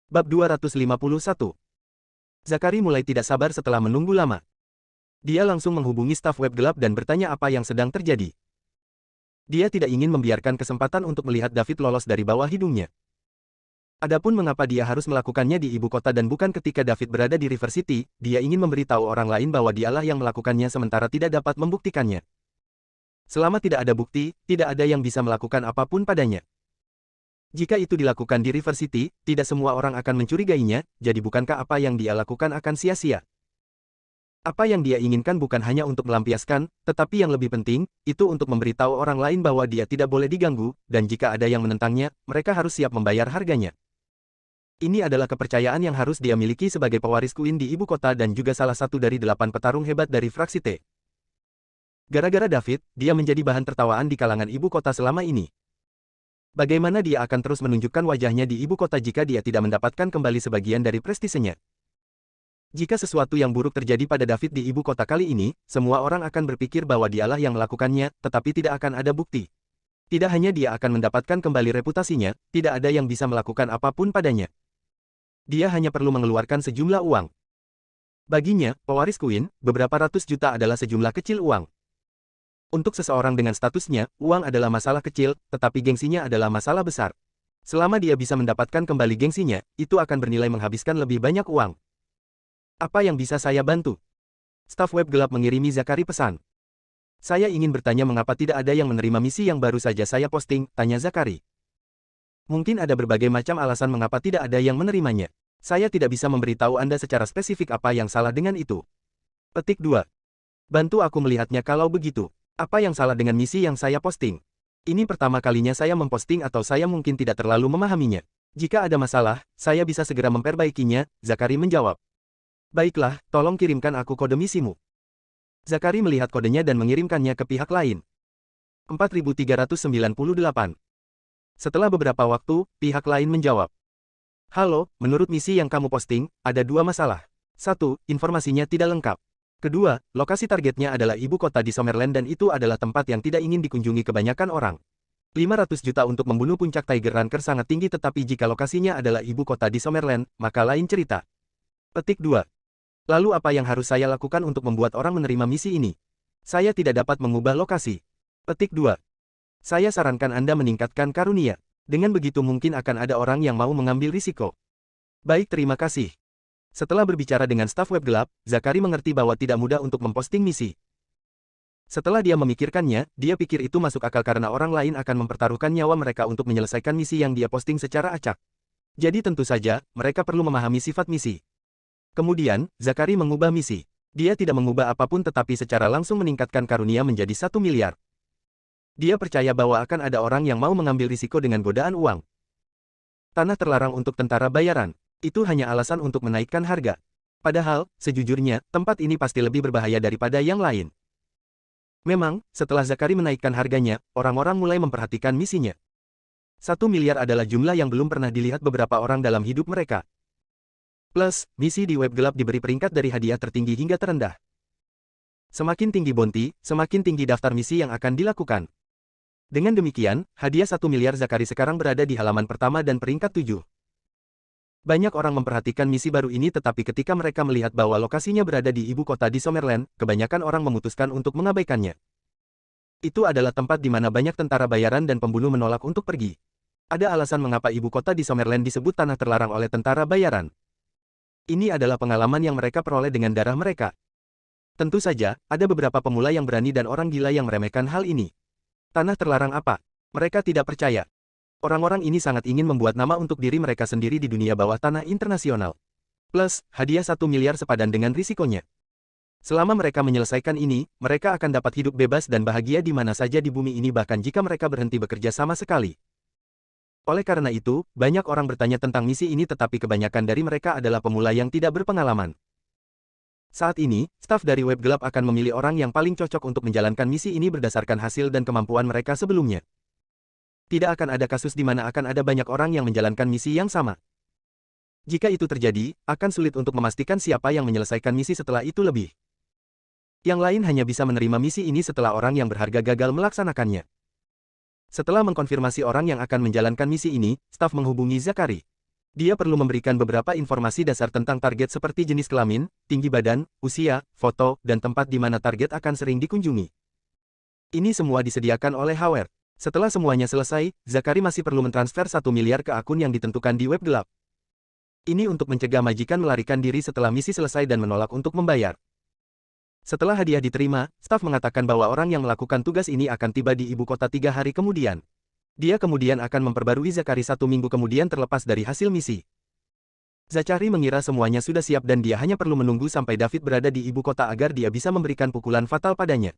Bab 251. Zakari mulai tidak sabar setelah menunggu lama. Dia langsung menghubungi staf web gelap dan bertanya apa yang sedang terjadi. Dia tidak ingin membiarkan kesempatan untuk melihat David lolos dari bawah hidungnya. Adapun mengapa dia harus melakukannya di ibu kota dan bukan ketika David berada di River City, dia ingin memberitahu orang lain bahwa dialah yang melakukannya sementara tidak dapat membuktikannya. Selama tidak ada bukti, tidak ada yang bisa melakukan apapun padanya. Jika itu dilakukan di River City, tidak semua orang akan mencurigainya, jadi bukankah apa yang dia lakukan akan sia-sia? Apa yang dia inginkan bukan hanya untuk melampiaskan, tetapi yang lebih penting, itu untuk memberitahu orang lain bahwa dia tidak boleh diganggu, dan jika ada yang menentangnya, mereka harus siap membayar harganya. Ini adalah kepercayaan yang harus dia miliki sebagai pewaris Queen di ibu kota dan juga salah satu dari 8 petarung hebat dari fraksi T. Gara-gara David, dia menjadi bahan tertawaan di kalangan ibu kota selama ini. Bagaimana dia akan terus menunjukkan wajahnya di ibu kota jika dia tidak mendapatkan kembali sebagian dari prestisenya? Jika sesuatu yang buruk terjadi pada David di ibu kota kali ini, semua orang akan berpikir bahwa dialah yang melakukannya, tetapi tidak akan ada bukti. Tidak hanya dia akan mendapatkan kembali reputasinya, tidak ada yang bisa melakukan apapun padanya. Dia hanya perlu mengeluarkan sejumlah uang. Baginya, pewaris Queen, beberapa ratus juta adalah sejumlah kecil uang. Untuk seseorang dengan statusnya, uang adalah masalah kecil, tetapi gengsinya adalah masalah besar. Selama dia bisa mendapatkan kembali gengsinya, itu akan bernilai menghabiskan lebih banyak uang. Apa yang bisa saya bantu? Staf web gelap mengirimi Zakari pesan. Saya ingin bertanya mengapa tidak ada yang menerima misi yang baru saja saya posting, tanya Zakari. Mungkin ada berbagai macam alasan mengapa tidak ada yang menerimanya. Saya tidak bisa memberitahu Anda secara spesifik apa yang salah dengan itu. Petik 2. Bantu aku melihatnya kalau begitu. Apa yang salah dengan misi yang saya posting? Ini pertama kalinya saya memposting atau saya mungkin tidak terlalu memahaminya. Jika ada masalah, saya bisa segera memperbaikinya, Zakari menjawab. Baiklah, tolong kirimkan aku kode misimu. Zakari melihat kodenya dan mengirimkannya ke pihak lain. 4398. Setelah beberapa waktu, pihak lain menjawab. Halo, menurut misi yang kamu posting, ada 2 masalah. 1. Informasinya tidak lengkap. Kedua, lokasi targetnya adalah ibu kota di Summerland dan itu adalah tempat yang tidak ingin dikunjungi kebanyakan orang. 500 juta untuk membunuh puncak Tiger Ranker sangat tinggi tetapi jika lokasinya adalah ibu kota di Summerland, maka lain cerita. Petik 2. Lalu apa yang harus saya lakukan untuk membuat orang menerima misi ini? Saya tidak dapat mengubah lokasi. Petik 2. Saya sarankan Anda meningkatkan karunia. Dengan begitu mungkin akan ada orang yang mau mengambil risiko. Baik, terima kasih. Setelah berbicara dengan staf web gelap, Zakari mengerti bahwa tidak mudah untuk memposting misi. Setelah dia memikirkannya, dia pikir itu masuk akal karena orang lain akan mempertaruhkan nyawa mereka untuk menyelesaikan misi yang dia posting secara acak. Jadi tentu saja, mereka perlu memahami sifat misi. Kemudian, Zakari mengubah misi. Dia tidak mengubah apapun tetapi secara langsung meningkatkan karunia menjadi 1 miliar. Dia percaya bahwa akan ada orang yang mau mengambil risiko dengan godaan uang. Tanah terlarang untuk tentara bayaran. Itu hanya alasan untuk menaikkan harga. Padahal, sejujurnya, tempat ini pasti lebih berbahaya daripada yang lain. Memang, setelah Zakari menaikkan harganya, orang-orang mulai memperhatikan misinya. 1 miliar adalah jumlah yang belum pernah dilihat beberapa orang dalam hidup mereka. Plus, misi di web gelap diberi peringkat dari hadiah tertinggi hingga terendah. Semakin tinggi bounty, semakin tinggi daftar misi yang akan dilakukan. Dengan demikian, hadiah 1 miliar Zakari sekarang berada di halaman pertama dan peringkat 7. Banyak orang memperhatikan misi baru ini tetapi ketika mereka melihat bahwa lokasinya berada di ibu kota di Summerland, kebanyakan orang memutuskan untuk mengabaikannya. Itu adalah tempat di mana banyak tentara bayaran dan pembunuh menolak untuk pergi. Ada alasan mengapa ibu kota di Summerland disebut tanah terlarang oleh tentara bayaran. Ini adalah pengalaman yang mereka peroleh dengan darah mereka. Tentu saja, ada beberapa pemula yang berani dan orang gila yang meremehkan hal ini. Tanah terlarang apa? Mereka tidak percaya. Orang-orang ini sangat ingin membuat nama untuk diri mereka sendiri di dunia bawah tanah internasional. Plus, hadiah 1 miliar sepadan dengan risikonya. Selama mereka menyelesaikan ini, mereka akan dapat hidup bebas dan bahagia di mana saja di bumi ini bahkan jika mereka berhenti bekerja sama sekali. Oleh karena itu, banyak orang bertanya tentang misi ini tetapi kebanyakan dari mereka adalah pemula yang tidak berpengalaman. Saat ini, staf dari web gelap akan memilih orang yang paling cocok untuk menjalankan misi ini berdasarkan hasil dan kemampuan mereka sebelumnya. Tidak akan ada kasus di mana akan ada banyak orang yang menjalankan misi yang sama. Jika itu terjadi, akan sulit untuk memastikan siapa yang menyelesaikan misi setelah itu lebih. Yang lain hanya bisa menerima misi ini setelah orang yang berharga gagal melaksanakannya. Setelah mengkonfirmasi orang yang akan menjalankan misi ini, staf menghubungi Zakari. Dia perlu memberikan beberapa informasi dasar tentang target seperti jenis kelamin, tinggi badan, usia, foto, dan tempat di mana target akan sering dikunjungi. Ini semua disediakan oleh Howard. Setelah semuanya selesai, Zachary masih perlu mentransfer 1 miliar ke akun yang ditentukan di web gelap. Ini untuk mencegah majikan melarikan diri setelah misi selesai dan menolak untuk membayar. Setelah hadiah diterima, staf mengatakan bahwa orang yang melakukan tugas ini akan tiba di ibu kota 3 hari kemudian. Dia kemudian akan memperbarui Zachary 1 minggu kemudian terlepas dari hasil misi. Zachary mengira semuanya sudah siap dan dia hanya perlu menunggu sampai David berada di ibu kota agar dia bisa memberikan pukulan fatal padanya.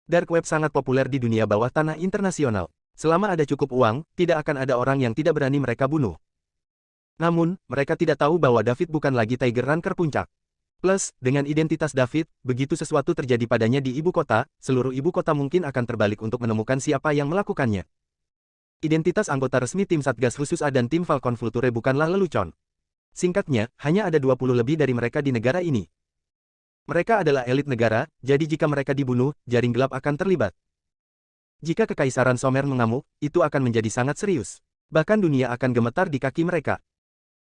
Dark Web sangat populer di dunia bawah tanah internasional. Selama ada cukup uang, tidak akan ada orang yang tidak berani mereka bunuh. Namun, mereka tidak tahu bahwa David bukan lagi Tiger Ranker puncak. Plus, dengan identitas David, begitu sesuatu terjadi padanya di ibu kota, seluruh ibu kota mungkin akan terbalik untuk menemukan siapa yang melakukannya. Identitas anggota resmi tim Satgas Khusus A dan tim Falcon Vulture bukanlah lelucon. Singkatnya, hanya ada 20 lebih dari mereka di negara ini. Mereka adalah elit negara, jadi jika mereka dibunuh, jaring gelap akan terlibat. Jika Kekaisaran Somer mengamuk, itu akan menjadi sangat serius. Bahkan dunia akan gemetar di kaki mereka.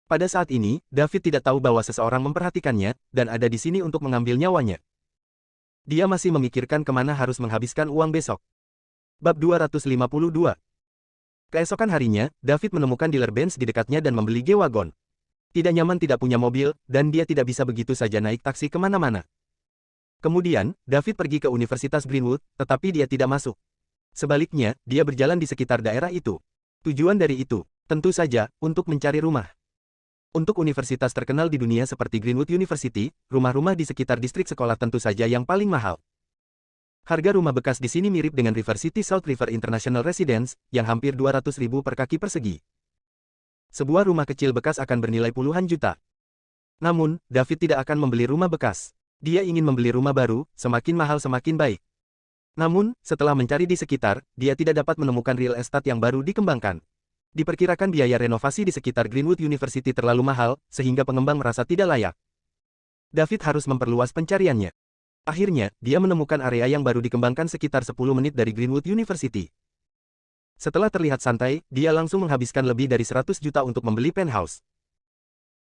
Pada saat ini, David tidak tahu bahwa seseorang memperhatikannya, dan ada di sini untuk mengambil nyawanya. Dia masih memikirkan kemana harus menghabiskan uang besok. Bab 252. Keesokan harinya, David menemukan dealer Benz di dekatnya dan membeli G-Wagon. Tidak nyaman tidak punya mobil, dan dia tidak bisa begitu saja naik taksi kemana-mana. Kemudian, David pergi ke Universitas Greenwood, tetapi dia tidak masuk. Sebaliknya, dia berjalan di sekitar daerah itu. Tujuan dari itu, tentu saja, untuk mencari rumah. Untuk universitas terkenal di dunia seperti Greenwood University, rumah-rumah di sekitar distrik sekolah tentu saja yang paling mahal. Harga rumah bekas di sini mirip dengan River City South River International Residence, yang hampir 200.000 per kaki persegi. Sebuah rumah kecil bekas akan bernilai puluhan juta. Namun, David tidak akan membeli rumah bekas. Dia ingin membeli rumah baru, semakin mahal semakin baik. Namun, setelah mencari di sekitar, dia tidak dapat menemukan real estate yang baru dikembangkan. Diperkirakan biaya renovasi di sekitar Greenwood University terlalu mahal, sehingga pengembang merasa tidak layak. David harus memperluas pencariannya. Akhirnya, dia menemukan area yang baru dikembangkan sekitar 10 menit dari Greenwood University. Setelah terlihat santai, dia langsung menghabiskan lebih dari 100 juta untuk membeli penthouse.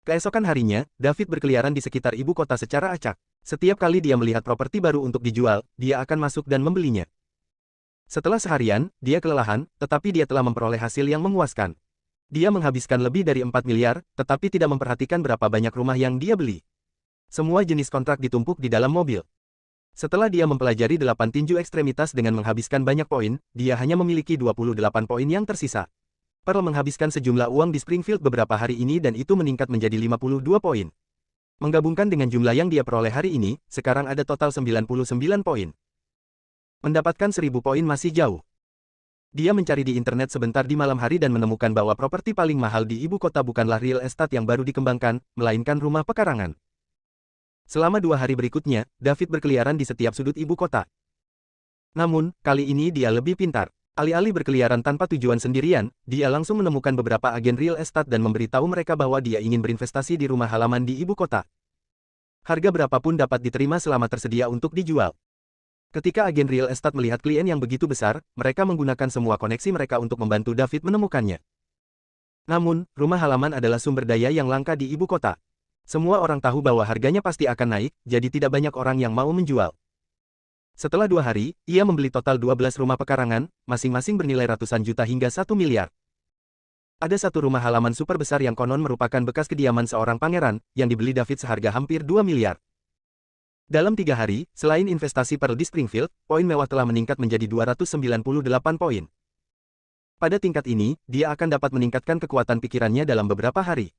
Keesokan harinya, David berkeliaran di sekitar ibu kota secara acak. Setiap kali dia melihat properti baru untuk dijual, dia akan masuk dan membelinya. Setelah seharian, dia kelelahan, tetapi dia telah memperoleh hasil yang memuaskan. Dia menghabiskan lebih dari 4 miliar, tetapi tidak memperhatikan berapa banyak rumah yang dia beli. Semua jenis kontrak ditumpuk di dalam mobil. Setelah dia mempelajari 8 tinju ekstremitas dengan menghabiskan banyak poin, dia hanya memiliki 28 poin yang tersisa. Pearl menghabiskan sejumlah uang di Springfield beberapa hari ini dan itu meningkat menjadi 52 poin. Menggabungkan dengan jumlah yang dia peroleh hari ini, sekarang ada total 99 poin. Mendapatkan 1000 poin masih jauh. Dia mencari di internet sebentar di malam hari dan menemukan bahwa properti paling mahal di ibu kota bukanlah real estate yang baru dikembangkan, melainkan rumah pekarangan. Selama 2 hari berikutnya, David berkeliaran di setiap sudut ibu kota. Namun, kali ini dia lebih pintar. Alih-alih berkeliaran tanpa tujuan sendirian, dia langsung menemukan beberapa agen real estate dan memberitahu mereka bahwa dia ingin berinvestasi di rumah halaman di ibu kota. Harga berapapun dapat diterima selama tersedia untuk dijual. Ketika agen real estate melihat klien yang begitu besar, mereka menggunakan semua koneksi mereka untuk membantu David menemukannya. Namun, rumah halaman adalah sumber daya yang langka di ibu kota. Semua orang tahu bahwa harganya pasti akan naik, jadi tidak banyak orang yang mau menjual. Setelah 2 hari, ia membeli total 12 rumah pekarangan, masing-masing bernilai ratusan juta hingga 1 miliar. Ada satu rumah halaman super besar yang konon merupakan bekas kediaman seorang pangeran, yang dibeli David seharga hampir 2 miliar. Dalam 3 hari, selain investasi Pearl di Springfield, poin mewah telah meningkat menjadi 298 poin. Pada tingkat ini, dia akan dapat meningkatkan kekuatan pikirannya dalam beberapa hari.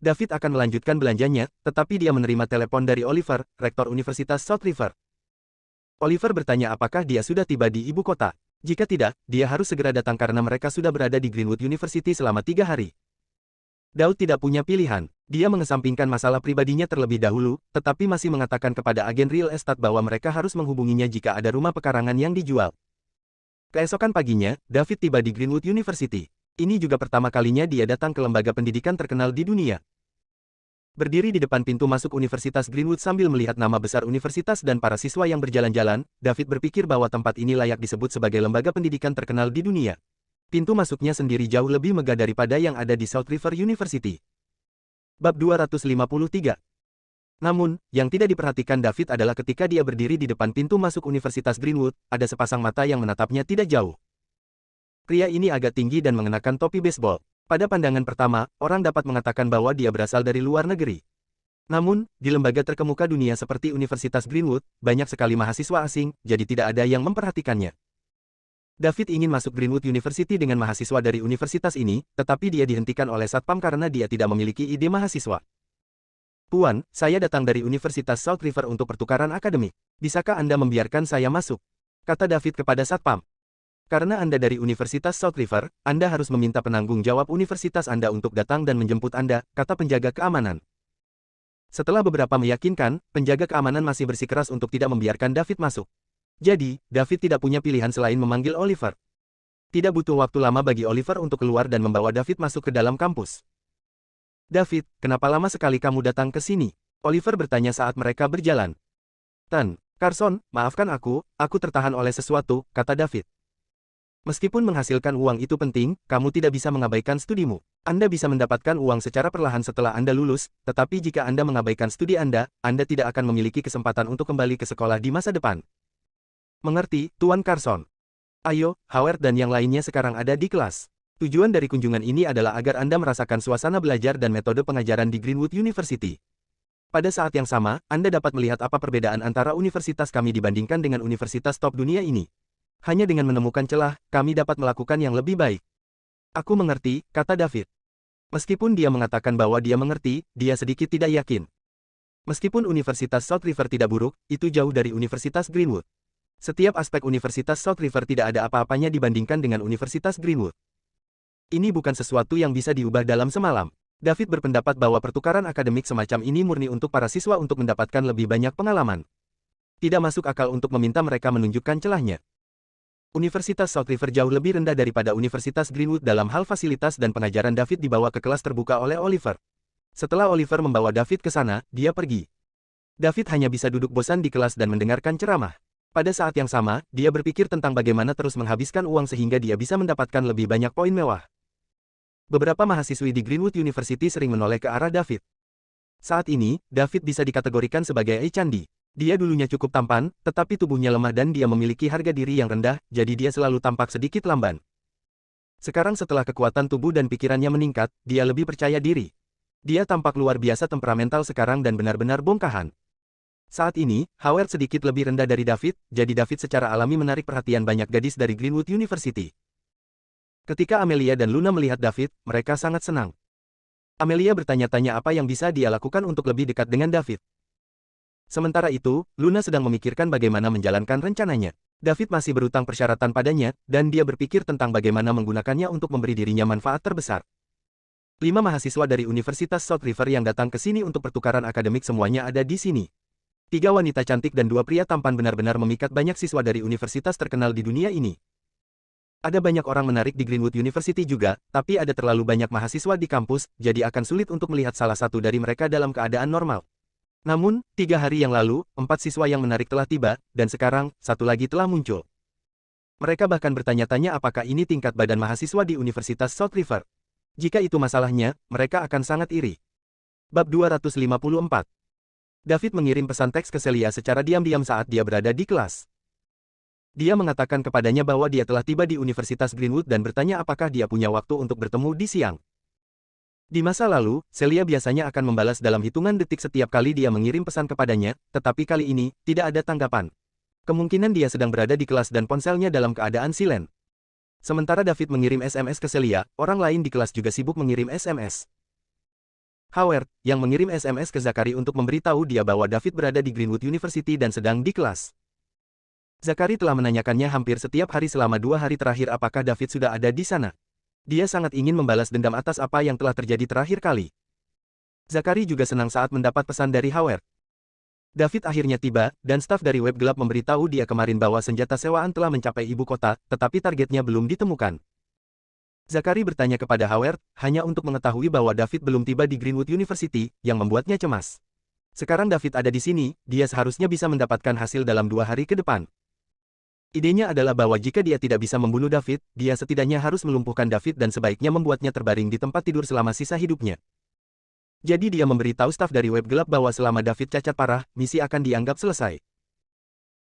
David akan melanjutkan belanjanya, tetapi dia menerima telepon dari Oliver, rektor Universitas South River. Oliver bertanya apakah dia sudah tiba di ibu kota. Jika tidak, dia harus segera datang karena mereka sudah berada di Greenwood University selama 3 hari. Daud tidak punya pilihan. Dia mengesampingkan masalah pribadinya terlebih dahulu, tetapi masih mengatakan kepada agen real estate bahwa mereka harus menghubunginya jika ada rumah pekarangan yang dijual. Keesokan paginya, David tiba di Greenwood University. Ini juga pertama kalinya dia datang ke lembaga pendidikan terkenal di dunia. Berdiri di depan pintu masuk Universitas Greenwood sambil melihat nama besar universitas dan para siswa yang berjalan-jalan, David berpikir bahwa tempat ini layak disebut sebagai lembaga pendidikan terkenal di dunia. Pintu masuknya sendiri jauh lebih megah daripada yang ada di South River University. Bab 253. Namun, yang tidak diperhatikan David adalah ketika dia berdiri di depan pintu masuk Universitas Greenwood, ada sepasang mata yang menatapnya tidak jauh. Pria ini agak tinggi dan mengenakan topi baseball. Pada pandangan pertama, orang dapat mengatakan bahwa dia berasal dari luar negeri. Namun, di lembaga terkemuka dunia seperti Universitas Greenwood, banyak sekali mahasiswa asing, jadi tidak ada yang memperhatikannya. David ingin masuk Greenwood University dengan mahasiswa dari universitas ini, tetapi dia dihentikan oleh satpam karena dia tidak memiliki ide mahasiswa. Puan, saya datang dari Universitas South River untuk pertukaran akademik. Bisakah Anda membiarkan saya masuk? Kata David kepada satpam. Karena Anda dari Universitas South River, Anda harus meminta penanggung jawab universitas Anda untuk datang dan menjemput Anda, kata penjaga keamanan. Setelah beberapa meyakinkan, penjaga keamanan masih bersikeras untuk tidak membiarkan David masuk. Jadi, David tidak punya pilihan selain memanggil Oliver. Tidak butuh waktu lama bagi Oliver untuk keluar dan membawa David masuk ke dalam kampus. David, kenapa lama sekali kamu datang ke sini? Oliver bertanya saat mereka berjalan. Carson, maafkan aku tertahan oleh sesuatu, kata David. Meskipun menghasilkan uang itu penting, kamu tidak bisa mengabaikan studimu. Anda bisa mendapatkan uang secara perlahan setelah Anda lulus, tetapi jika Anda mengabaikan studi Anda tidak akan memiliki kesempatan untuk kembali ke sekolah di masa depan. Mengerti, Tuan Carson? Ayo, Howard dan yang lainnya sekarang ada di kelas. Tujuan dari kunjungan ini adalah agar Anda merasakan suasana belajar dan metode pengajaran di Greenwood University. Pada saat yang sama, Anda dapat melihat apa perbedaan antara universitas kami dibandingkan dengan universitas top dunia ini. Hanya dengan menemukan celah, kami dapat melakukan yang lebih baik. Aku mengerti, kata David. Meskipun dia mengatakan bahwa dia mengerti, dia sedikit tidak yakin. Meskipun Universitas South River tidak buruk, itu jauh dari Universitas Greenwood. Setiap aspek Universitas South River tidak ada apa-apanya dibandingkan dengan Universitas Greenwood. Ini bukan sesuatu yang bisa diubah dalam semalam. David berpendapat bahwa pertukaran akademik semacam ini murni untuk para siswa untuk mendapatkan lebih banyak pengalaman. Tidak masuk akal untuk meminta mereka menunjukkan celahnya. Universitas South River jauh lebih rendah daripada Universitas Greenwood dalam hal fasilitas dan pengajaran. David dibawa ke kelas terbuka oleh Oliver. Setelah Oliver membawa David ke sana, dia pergi. David hanya bisa duduk bosan di kelas dan mendengarkan ceramah. Pada saat yang sama, dia berpikir tentang bagaimana terus menghabiskan uang sehingga dia bisa mendapatkan lebih banyak poin mewah. Beberapa mahasiswi di Greenwood University sering menoleh ke arah David. Saat ini, David bisa dikategorikan sebagai candi. Dia dulunya cukup tampan, tetapi tubuhnya lemah dan dia memiliki harga diri yang rendah, jadi dia selalu tampak sedikit lamban. Sekarang setelah kekuatan tubuh dan pikirannya meningkat, dia lebih percaya diri. Dia tampak luar biasa temperamental sekarang dan benar-benar bongkahan. Saat ini, Howard sedikit lebih rendah dari David, jadi David secara alami menarik perhatian banyak gadis dari Greenwood University. Ketika Amelia dan Luna melihat David, mereka sangat senang. Amelia bertanya-tanya apa yang bisa dia lakukan untuk lebih dekat dengan David. Sementara itu, Luna sedang memikirkan bagaimana menjalankan rencananya. David masih berutang persyaratan padanya, dan dia berpikir tentang bagaimana menggunakannya untuk memberi dirinya manfaat terbesar. 5 mahasiswa dari Universitas South River yang datang ke sini untuk pertukaran akademik semuanya ada di sini. 3 wanita cantik dan 2 pria tampan benar-benar memikat banyak siswa dari universitas terkenal di dunia ini. Ada banyak orang menarik di Greenwood University juga, tapi ada terlalu banyak mahasiswa di kampus, jadi akan sulit untuk melihat salah satu dari mereka dalam keadaan normal. Namun, 3 hari yang lalu, 4 siswa yang menarik telah tiba, dan sekarang, 1 lagi telah muncul. Mereka bahkan bertanya-tanya apakah ini tingkat badan mahasiswa di Universitas South River. Jika itu masalahnya, mereka akan sangat iri. Bab 254. David mengirim pesan teks ke Celia secara diam-diam saat dia berada di kelas. Dia mengatakan kepadanya bahwa dia telah tiba di Universitas Greenwood dan bertanya apakah dia punya waktu untuk bertemu di siang. Di masa lalu, Celia biasanya akan membalas dalam hitungan detik setiap kali dia mengirim pesan kepadanya, tetapi kali ini, tidak ada tanggapan. Kemungkinan dia sedang berada di kelas dan ponselnya dalam keadaan silen. Sementara David mengirim SMS ke Celia, orang lain di kelas juga sibuk mengirim SMS. Howard, yang mengirim SMS ke Zachary untuk memberitahu dia bahwa David berada di Greenwood University dan sedang di kelas. Zachary telah menanyakannya hampir setiap hari selama 2 hari terakhir apakah David sudah ada di sana. Dia sangat ingin membalas dendam atas apa yang telah terjadi terakhir kali. Zachary juga senang saat mendapat pesan dari Howard. David akhirnya tiba, dan staf dari web gelap memberitahu dia kemarin bahwa senjata sewaan telah mencapai ibu kota, tetapi targetnya belum ditemukan. Zachary bertanya kepada Howard, hanya untuk mengetahui bahwa David belum tiba di Greenwood University, yang membuatnya cemas. Sekarang David ada di sini, dia seharusnya bisa mendapatkan hasil dalam 2 hari ke depan. Idenya adalah bahwa jika dia tidak bisa membunuh David, dia setidaknya harus melumpuhkan David dan sebaiknya membuatnya terbaring di tempat tidur selama sisa hidupnya. Jadi dia memberitahu staf dari web gelap bahwa selama David cacat parah, misi akan dianggap selesai.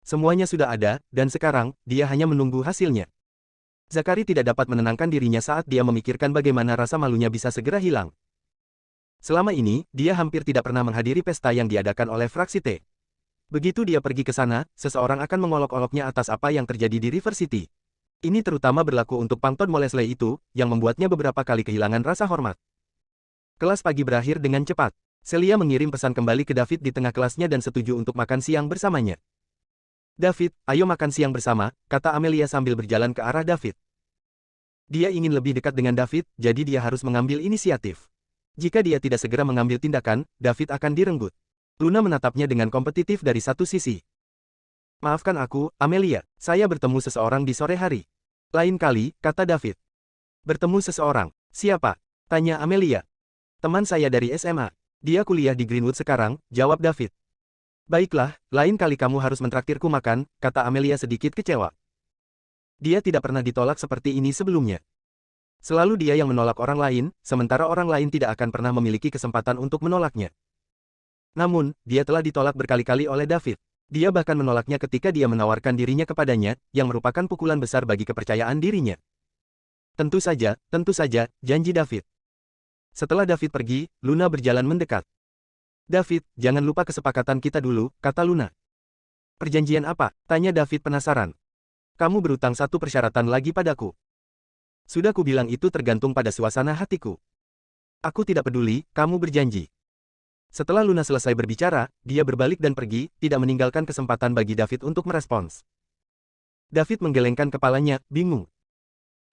Semuanya sudah ada, dan sekarang, dia hanya menunggu hasilnya. Zakari tidak dapat menenangkan dirinya saat dia memikirkan bagaimana rasa malunya bisa segera hilang. Selama ini, dia hampir tidak pernah menghadiri pesta yang diadakan oleh fraksi T. Begitu dia pergi ke sana, seseorang akan mengolok-oloknya atas apa yang terjadi di River City. Ini terutama berlaku untuk Pangton Molesley itu, yang membuatnya beberapa kali kehilangan rasa hormat. Kelas pagi berakhir dengan cepat. Celia mengirim pesan kembali ke David di tengah kelasnya dan setuju untuk makan siang bersamanya. David, ayo makan siang bersama, kata Amelia sambil berjalan ke arah David. Dia ingin lebih dekat dengan David, jadi dia harus mengambil inisiatif. Jika dia tidak segera mengambil tindakan, David akan direnggut. Luna menatapnya dengan kompetitif dari satu sisi. Maafkan aku, Amelia, saya bertemu seseorang di sore hari. Lain kali, kata David. Bertemu seseorang, siapa? Tanya Amelia. Teman saya dari SMA. Dia kuliah di Greenwood sekarang, jawab David. Baiklah, lain kali kamu harus mentraktirku makan, kata Amelia sedikit kecewa. Dia tidak pernah ditolak seperti ini sebelumnya. Selalu dia yang menolak orang lain, sementara orang lain tidak akan pernah memiliki kesempatan untuk menolaknya. Namun, dia telah ditolak berkali-kali oleh David. Dia bahkan menolaknya ketika dia menawarkan dirinya kepadanya, yang merupakan pukulan besar bagi kepercayaan dirinya. Tentu saja, janji David. Setelah David pergi, Luna berjalan mendekat. David, jangan lupa kesepakatan kita dulu, kata Luna. Perjanjian apa? Tanya David penasaran. Kamu berutang satu persyaratan lagi padaku. Sudah kubilang itu tergantung pada suasana hatiku. Aku tidak peduli, kamu berjanji. Setelah Luna selesai berbicara, dia berbalik dan pergi, tidak meninggalkan kesempatan bagi David untuk merespons. David menggelengkan kepalanya, bingung.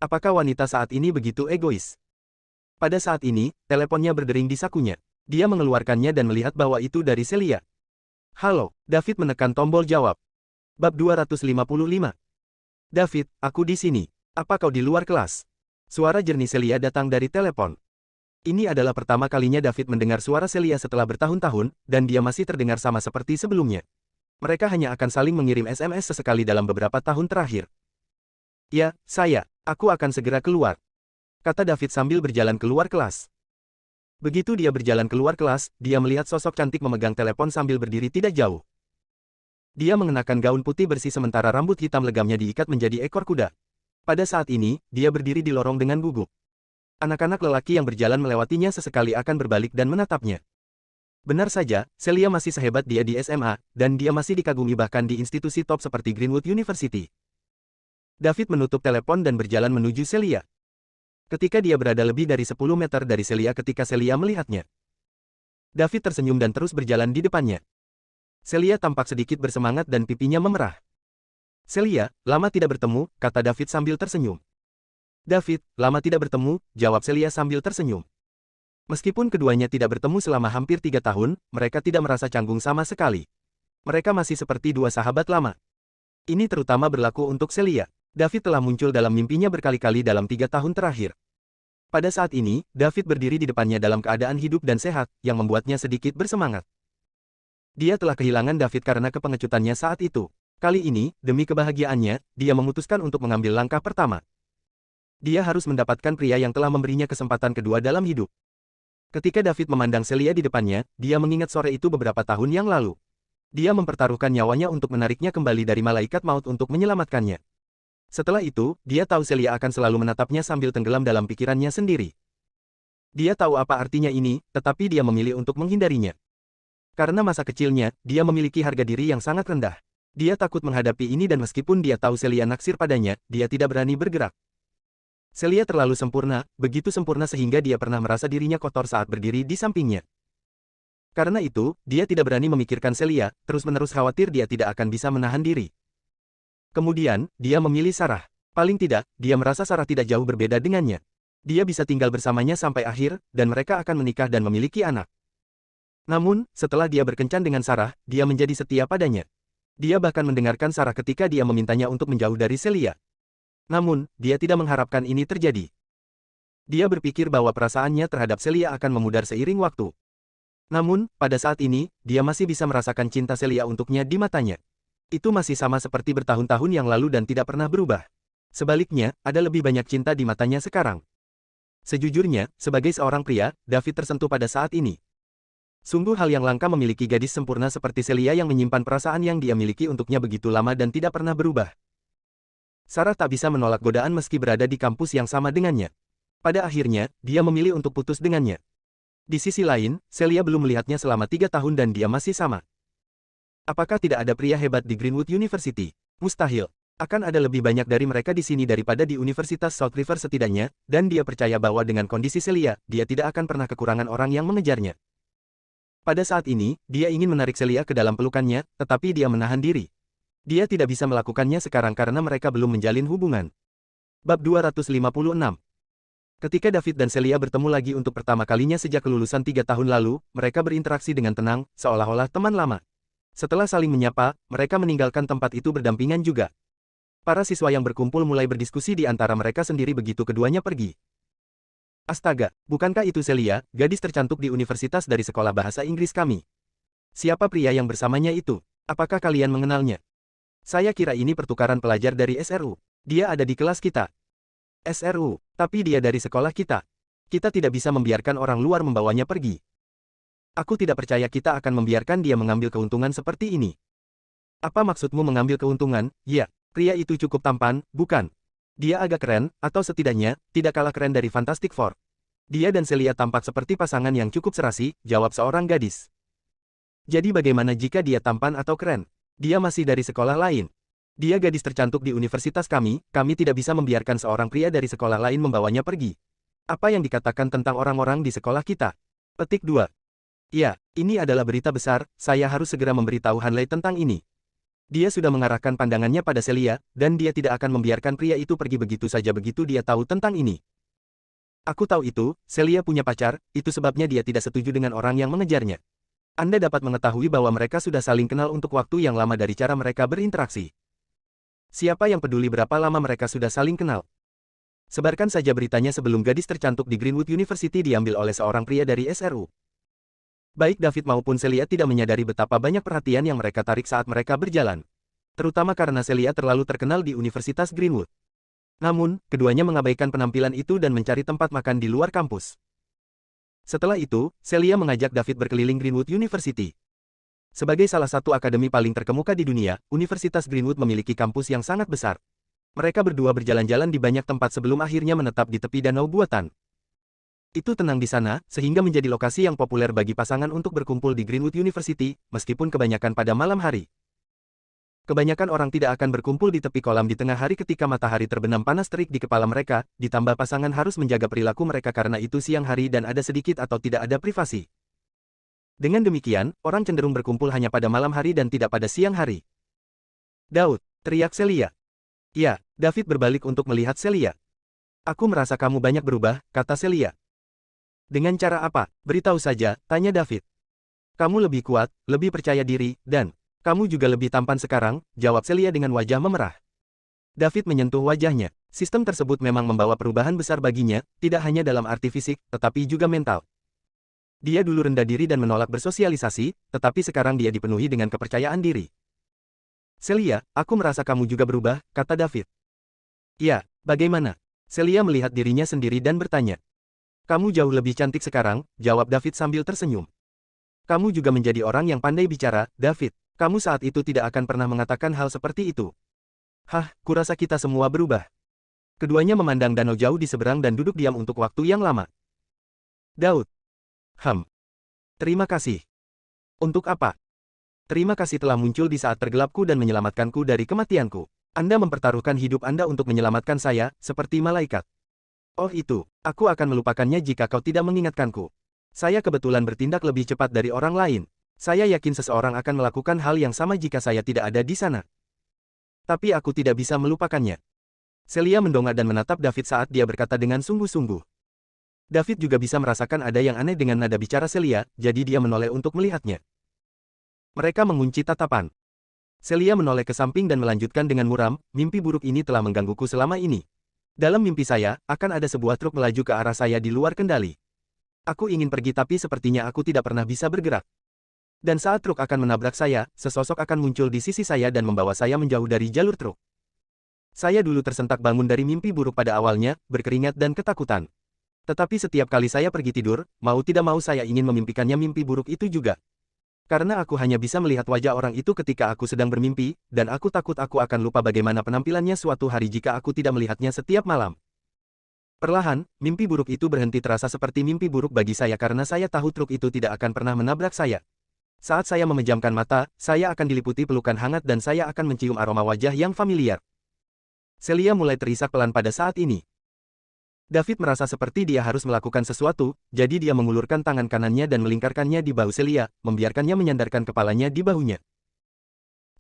Apakah wanita saat ini begitu egois? Pada saat ini, teleponnya berdering di sakunya. Dia mengeluarkannya dan melihat bahwa itu dari Celia. Halo, David menekan tombol jawab. Bab 255. David, aku di sini. Apa kau di luar kelas? Suara jernih Celia datang dari telepon. Ini adalah pertama kalinya David mendengar suara Celia setelah bertahun-tahun, dan dia masih terdengar sama seperti sebelumnya. Mereka hanya akan saling mengirim SMS sesekali dalam beberapa tahun terakhir. Ya, aku akan segera keluar, kata David sambil berjalan keluar kelas. Begitu dia berjalan keluar kelas, dia melihat sosok cantik memegang telepon sambil berdiri tidak jauh. Dia mengenakan gaun putih bersih sementara rambut hitam legamnya diikat menjadi ekor kuda. Pada saat ini, dia berdiri di lorong dengan gugup. Anak-anak lelaki yang berjalan melewatinya sesekali akan berbalik dan menatapnya. Benar saja, Celia masih sehebat dia di SMA, dan dia masih dikagumi bahkan di institusi top seperti Greenwood University. David menutup telepon dan berjalan menuju Celia. Ketika dia berada lebih dari 10 meter dari Celia ketika Celia melihatnya. David tersenyum dan terus berjalan di depannya. Celia tampak sedikit bersemangat dan pipinya memerah. Celia, lama tidak bertemu, kata David sambil tersenyum. David, lama tidak bertemu, jawab Celia sambil tersenyum. Meskipun keduanya tidak bertemu selama hampir 3 tahun, mereka tidak merasa canggung sama sekali. Mereka masih seperti dua sahabat lama. Ini terutama berlaku untuk Celia. David telah muncul dalam mimpinya berkali-kali dalam 3 tahun terakhir. Pada saat ini, David berdiri di depannya dalam keadaan hidup dan sehat, yang membuatnya sedikit bersemangat. Dia telah kehilangan David karena kepengecutannya saat itu. Kali ini, demi kebahagiaannya, dia memutuskan untuk mengambil langkah pertama. Dia harus mendapatkan pria yang telah memberinya kesempatan kedua dalam hidup. Ketika David memandang Celia di depannya, dia mengingat sore itu beberapa tahun yang lalu. Dia mempertaruhkan nyawanya untuk menariknya kembali dari malaikat maut untuk menyelamatkannya. Setelah itu, dia tahu Celia akan selalu menatapnya sambil tenggelam dalam pikirannya sendiri. Dia tahu apa artinya ini, tetapi dia memilih untuk menghindarinya. Karena masa kecilnya, dia memiliki harga diri yang sangat rendah. Dia takut menghadapi ini dan meskipun dia tahu Celia naksir padanya, dia tidak berani bergerak. Celia terlalu sempurna, begitu sempurna sehingga dia pernah merasa dirinya kotor saat berdiri di sampingnya. Karena itu, dia tidak berani memikirkan Celia, terus-menerus khawatir dia tidak akan bisa menahan diri. Kemudian, dia memilih Sarah. Paling tidak, dia merasa Sarah tidak jauh berbeda dengannya. Dia bisa tinggal bersamanya sampai akhir, dan mereka akan menikah dan memiliki anak. Namun, setelah dia berkencan dengan Sarah, dia menjadi setia padanya. Dia bahkan mendengarkan Sarah ketika dia memintanya untuk menjauh dari Celia. Namun, dia tidak mengharapkan ini terjadi. Dia berpikir bahwa perasaannya terhadap Celia akan memudar seiring waktu. Namun, pada saat ini, dia masih bisa merasakan cinta Celia untuknya di matanya. Itu masih sama seperti bertahun-tahun yang lalu dan tidak pernah berubah. Sebaliknya, ada lebih banyak cinta di matanya sekarang. Sejujurnya, sebagai seorang pria, David tersentuh pada saat ini. Sungguh hal yang langka memiliki gadis sempurna seperti Celia yang menyimpan perasaan yang dia miliki untuknya begitu lama dan tidak pernah berubah. Sarah tak bisa menolak godaan meski berada di kampus yang sama dengannya. Pada akhirnya, dia memilih untuk putus dengannya. Di sisi lain, Celia belum melihatnya selama 3 tahun dan dia masih sama. Apakah tidak ada pria hebat di Greenwood University? Mustahil. Akan ada lebih banyak dari mereka di sini daripada di Universitas South River setidaknya, dan dia percaya bahwa dengan kondisi Celia, dia tidak akan pernah kekurangan orang yang mengejarnya. Pada saat ini, dia ingin menarik Celia ke dalam pelukannya, tetapi dia menahan diri. Dia tidak bisa melakukannya sekarang karena mereka belum menjalin hubungan. Bab 256. Ketika David dan Celia bertemu lagi untuk pertama kalinya sejak kelulusan 3 tahun lalu, mereka berinteraksi dengan tenang, seolah-olah teman lama. Setelah saling menyapa, mereka meninggalkan tempat itu berdampingan juga. Para siswa yang berkumpul mulai berdiskusi di antara mereka sendiri begitu keduanya pergi. Astaga, bukankah itu Celia, gadis tercantik di universitas dari sekolah bahasa Inggris kami? Siapa pria yang bersamanya itu? Apakah kalian mengenalnya? Saya kira ini pertukaran pelajar dari SRU. Dia ada di kelas kita. SRU, tapi dia dari sekolah kita. Kita tidak bisa membiarkan orang luar membawanya pergi. Aku tidak percaya kita akan membiarkan dia mengambil keuntungan seperti ini. Apa maksudmu mengambil keuntungan? Ya, pria itu cukup tampan, bukan? Dia agak keren, atau setidaknya, tidak kalah keren dari Fantastic Four. Dia dan Celia tampak seperti pasangan yang cukup serasi, jawab seorang gadis. Jadi bagaimana jika dia tampan atau keren? Dia masih dari sekolah lain. Dia gadis tercantik di universitas kami tidak bisa membiarkan seorang pria dari sekolah lain membawanya pergi. Apa yang dikatakan tentang orang-orang di sekolah kita? Petik 2. Ya, ini adalah berita besar, saya harus segera memberitahu Hanley tentang ini. Dia sudah mengarahkan pandangannya pada Celia, dan dia tidak akan membiarkan pria itu pergi begitu saja begitu dia tahu tentang ini. Aku tahu itu, Celia punya pacar, itu sebabnya dia tidak setuju dengan orang yang mengejarnya. Anda dapat mengetahui bahwa mereka sudah saling kenal untuk waktu yang lama dari cara mereka berinteraksi. Siapa yang peduli berapa lama mereka sudah saling kenal? Sebarkan saja beritanya sebelum gadis tercantik di Greenwood University diambil oleh seorang pria dari SRU. Baik David maupun Celia tidak menyadari betapa banyak perhatian yang mereka tarik saat mereka berjalan. Terutama karena Celia terlalu terkenal di Universitas Greenwood. Namun, keduanya mengabaikan penampilan itu dan mencari tempat makan di luar kampus. Setelah itu, Celia mengajak David berkeliling Greenwood University. Sebagai salah satu akademi paling terkemuka di dunia, Universitas Greenwood memiliki kampus yang sangat besar. Mereka berdua berjalan-jalan di banyak tempat sebelum akhirnya menetap di tepi danau buatan. Itu tenang di sana, sehingga menjadi lokasi yang populer bagi pasangan untuk berkumpul di Greenwood University, meskipun kebanyakan pada malam hari. Kebanyakan orang tidak akan berkumpul di tepi kolam di tengah hari ketika matahari terbenam panas terik di kepala mereka, ditambah pasangan harus menjaga perilaku mereka karena itu siang hari dan ada sedikit atau tidak ada privasi. Dengan demikian, orang cenderung berkumpul hanya pada malam hari dan tidak pada siang hari. Daud, teriak Celia. Ya, David berbalik untuk melihat Celia. Aku merasa kamu banyak berubah, kata Celia. Dengan cara apa? Beritahu saja, tanya David. Kamu lebih kuat, lebih percaya diri, dan kamu juga lebih tampan sekarang, jawab Celia dengan wajah memerah. David menyentuh wajahnya. Sistem tersebut memang membawa perubahan besar baginya, tidak hanya dalam arti fisik, tetapi juga mental. Dia dulu rendah diri dan menolak bersosialisasi, tetapi sekarang dia dipenuhi dengan kepercayaan diri. Celia, aku merasa kamu juga berubah, kata David. Ya, bagaimana? Celia melihat dirinya sendiri dan bertanya. Kamu jauh lebih cantik sekarang, jawab David sambil tersenyum. Kamu juga menjadi orang yang pandai bicara, David. Kamu saat itu tidak akan pernah mengatakan hal seperti itu. Hah, kurasa kita semua berubah. Keduanya memandang danau jauh di seberang dan duduk diam untuk waktu yang lama. Daud. Terima kasih. Untuk apa? Terima kasih telah muncul di saat tergelapku dan menyelamatkanku dari kematianku. Anda mempertaruhkan hidup Anda untuk menyelamatkan saya, seperti malaikat. Oh itu, aku akan melupakannya jika kau tidak mengingatkanku. Saya kebetulan bertindak lebih cepat dari orang lain. Saya yakin seseorang akan melakukan hal yang sama jika saya tidak ada di sana. Tapi aku tidak bisa melupakannya. Celia mendongak dan menatap David saat dia berkata dengan sungguh-sungguh. David juga bisa merasakan ada yang aneh dengan nada bicara Celia, jadi dia menoleh untuk melihatnya. Mereka mengunci tatapan. Celia menoleh ke samping dan melanjutkan dengan muram, mimpi buruk ini telah menggangguku selama ini. Dalam mimpi saya, akan ada sebuah truk melaju ke arah saya di luar kendali. Aku ingin pergi tapi sepertinya aku tidak pernah bisa bergerak. Dan saat truk akan menabrak saya, sesosok akan muncul di sisi saya dan membawa saya menjauh dari jalur truk. Saya dulu tersentak bangun dari mimpi buruk pada awalnya, berkeringat dan ketakutan. Tetapi setiap kali saya pergi tidur, mau tidak mau saya ingin memimpikannya mimpi buruk itu juga. Karena aku hanya bisa melihat wajah orang itu ketika aku sedang bermimpi, dan aku takut aku akan lupa bagaimana penampilannya suatu hari jika aku tidak melihatnya setiap malam. Perlahan, mimpi buruk itu berhenti terasa seperti mimpi buruk bagi saya karena saya tahu truk itu tidak akan pernah menabrak saya. Saat saya memejamkan mata, saya akan diliputi pelukan hangat dan saya akan mencium aroma wajah yang familiar. Celia mulai terisak pelan pada saat ini. David merasa seperti dia harus melakukan sesuatu, jadi dia mengulurkan tangan kanannya dan melingkarkannya di bahu Celia, membiarkannya menyandarkan kepalanya di bahunya.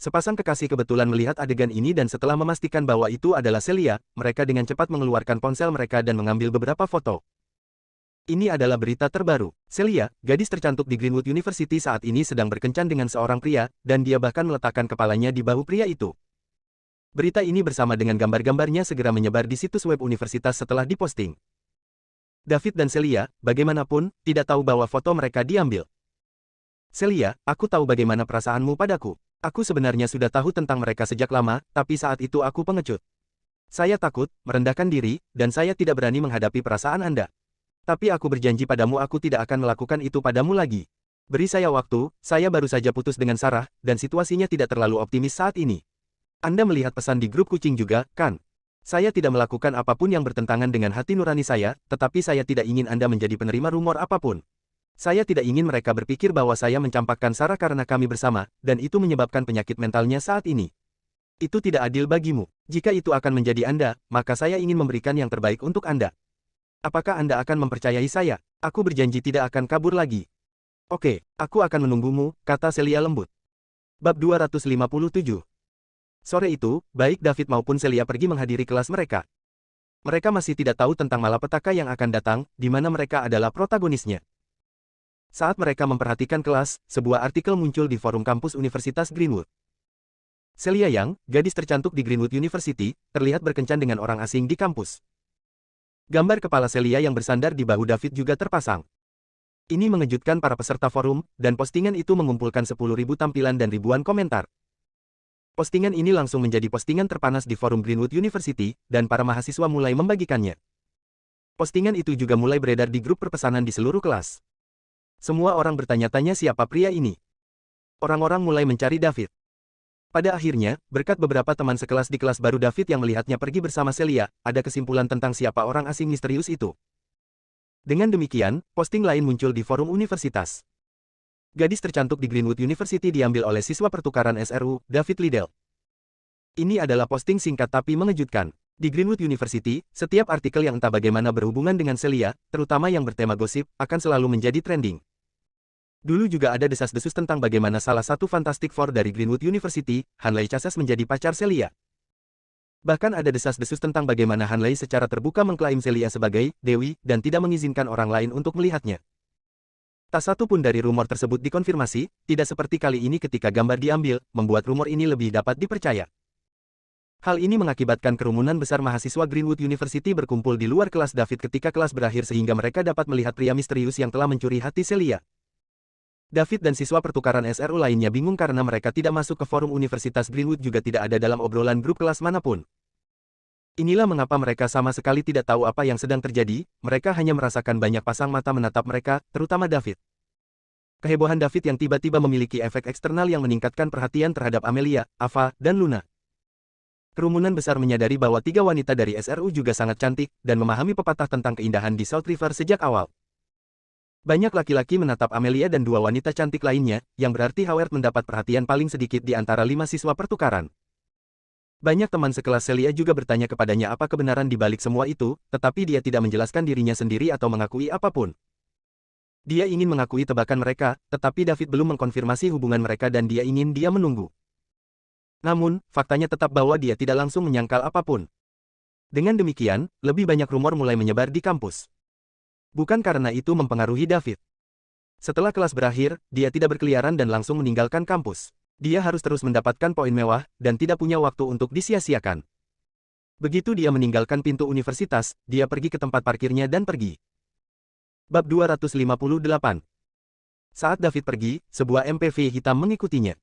Sepasang kekasih kebetulan melihat adegan ini dan setelah memastikan bahwa itu adalah Celia, mereka dengan cepat mengeluarkan ponsel mereka dan mengambil beberapa foto. Ini adalah berita terbaru. Celia, gadis tercantik di Greenwood University saat ini sedang berkencan dengan seorang pria, dan dia bahkan meletakkan kepalanya di bahu pria itu. Berita ini bersama dengan gambar-gambarnya segera menyebar di situs web universitas setelah diposting. David dan Celia, bagaimanapun, tidak tahu bahwa foto mereka diambil. Celia, aku tahu bagaimana perasaanmu padaku. Aku sebenarnya sudah tahu tentang mereka sejak lama, tapi saat itu aku pengecut. Saya takut, merendahkan diri, dan saya tidak berani menghadapi perasaan Anda. Tapi aku berjanji padamu aku tidak akan melakukan itu padamu lagi. Beri saya waktu, saya baru saja putus dengan Sarah, dan situasinya tidak terlalu optimis saat ini. Anda melihat pesan di grup kucing juga, kan? Saya tidak melakukan apapun yang bertentangan dengan hati nurani saya, tetapi saya tidak ingin Anda menjadi penerima rumor apapun. Saya tidak ingin mereka berpikir bahwa saya mencampakkan Sarah karena kami bersama, dan itu menyebabkan penyakit mentalnya saat ini. Itu tidak adil bagimu. Jika itu akan menjadi Anda, maka saya ingin memberikan yang terbaik untuk Anda. Apakah Anda akan mempercayai saya? Aku berjanji tidak akan kabur lagi. Oke, aku akan menunggumu, kata Celia lembut. Bab 257. Sore itu, baik David maupun Celia pergi menghadiri kelas mereka. Mereka masih tidak tahu tentang malapetaka yang akan datang, di mana mereka adalah protagonisnya. Saat mereka memperhatikan kelas, sebuah artikel muncul di forum kampus Universitas Greenwood. Celia Yang, gadis tercantik di Greenwood University, terlihat berkencan dengan orang asing di kampus. Gambar kepala Celia yang bersandar di bahu David juga terpasang. Ini mengejutkan para peserta forum, dan postingan itu mengumpulkan 10.000 tampilan dan ribuan komentar. Postingan ini langsung menjadi postingan terpanas di forum Greenwood University, dan para mahasiswa mulai membagikannya. Postingan itu juga mulai beredar di grup perpesanan di seluruh kelas. Semua orang bertanya-tanya siapa pria ini. Orang-orang mulai mencari David. Pada akhirnya, berkat beberapa teman sekelas di kelas baru David yang melihatnya pergi bersama Celia, ada kesimpulan tentang siapa orang asing misterius itu. Dengan demikian, posting lain muncul di forum universitas. Gadis tercantik di Greenwood University diambil oleh siswa pertukaran SRU, David Liddell. Ini adalah posting singkat tapi mengejutkan. Di Greenwood University, setiap artikel yang entah bagaimana berhubungan dengan Celia, terutama yang bertema gosip, akan selalu menjadi trending. Dulu juga ada desas-desus tentang bagaimana salah satu Fantastic Four dari Greenwood University, Hanley Chasez menjadi pacar Celia. Bahkan ada desas-desus tentang bagaimana Hanley secara terbuka mengklaim Celia sebagai Dewi dan tidak mengizinkan orang lain untuk melihatnya. Tak satu pun dari rumor tersebut dikonfirmasi, tidak seperti kali ini ketika gambar diambil, membuat rumor ini lebih dapat dipercaya. Hal ini mengakibatkan kerumunan besar mahasiswa Greenwood University berkumpul di luar kelas David ketika kelas berakhir sehingga mereka dapat melihat pria misterius yang telah mencuri hati Celia. David dan siswa pertukaran SRU lainnya bingung karena mereka tidak masuk ke forum Universitas Greenwood juga tidak ada dalam obrolan grup kelas manapun. Inilah mengapa mereka sama sekali tidak tahu apa yang sedang terjadi, mereka hanya merasakan banyak pasang mata menatap mereka, terutama David. Kehebohan David yang tiba-tiba memiliki efek eksternal yang meningkatkan perhatian terhadap Amelia, Ava, dan Luna. Kerumunan besar menyadari bahwa 3 wanita dari SRU juga sangat cantik, dan memahami pepatah tentang keindahan di South River sejak awal. Banyak laki-laki menatap Amelia dan 2 wanita cantik lainnya, yang berarti Howard mendapat perhatian paling sedikit di antara 5 siswa pertukaran. Banyak teman sekelas Celia juga bertanya kepadanya apa kebenaran di balik semua itu, tetapi dia tidak menjelaskan dirinya sendiri atau mengakui apapun. Dia ingin mengakui tebakan mereka, tetapi David belum mengkonfirmasi hubungan mereka dan dia ingin dia menunggu. Namun, faktanya tetap bahwa dia tidak langsung menyangkal apapun. Dengan demikian, lebih banyak rumor mulai menyebar di kampus. Bukan karena itu mempengaruhi David. Setelah kelas berakhir, dia tidak berkeliaran dan langsung meninggalkan kampus. Dia harus terus mendapatkan poin mewah, dan tidak punya waktu untuk disia-siakan. Begitu dia meninggalkan pintu universitas, dia pergi ke tempat parkirnya dan pergi. Bab 258. Saat David pergi, sebuah MPV hitam mengikutinya.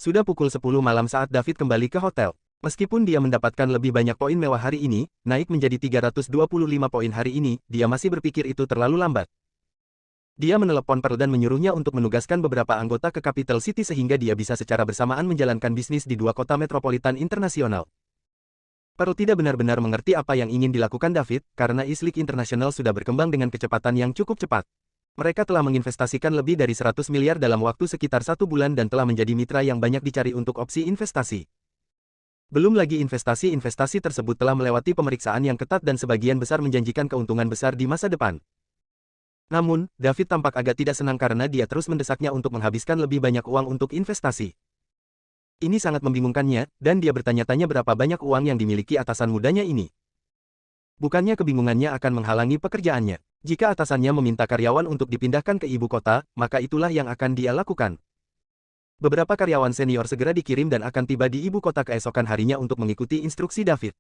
Sudah pukul 10 malam saat David kembali ke hotel. Meskipun dia mendapatkan lebih banyak poin mewah hari ini, naik menjadi 325 poin hari ini, dia masih berpikir itu terlalu lambat. Dia menelepon Pearl dan menyuruhnya untuk menugaskan beberapa anggota ke Capital City sehingga dia bisa secara bersamaan menjalankan bisnis di dua kota metropolitan internasional. Pearl tidak benar-benar mengerti apa yang ingin dilakukan David, karena East League International sudah berkembang dengan kecepatan yang cukup cepat. Mereka telah menginvestasikan lebih dari 100 miliar dalam waktu sekitar 1 bulan dan telah menjadi mitra yang banyak dicari untuk opsi investasi. Belum lagi investasi-investasi tersebut telah melewati pemeriksaan yang ketat dan sebagian besar menjanjikan keuntungan besar di masa depan. Namun, David tampak agak tidak senang karena dia terus mendesaknya untuk menghabiskan lebih banyak uang untuk investasi. Ini sangat membingungkannya, dan dia bertanya-tanya berapa banyak uang yang dimiliki atasan mudanya ini. Bukannya kebingungannya akan menghalangi pekerjaannya. Jika atasannya meminta karyawan untuk dipindahkan ke ibu kota, maka itulah yang akan dia lakukan. Beberapa karyawan senior segera dikirim dan akan tiba di ibu kota keesokan harinya untuk mengikuti instruksi David.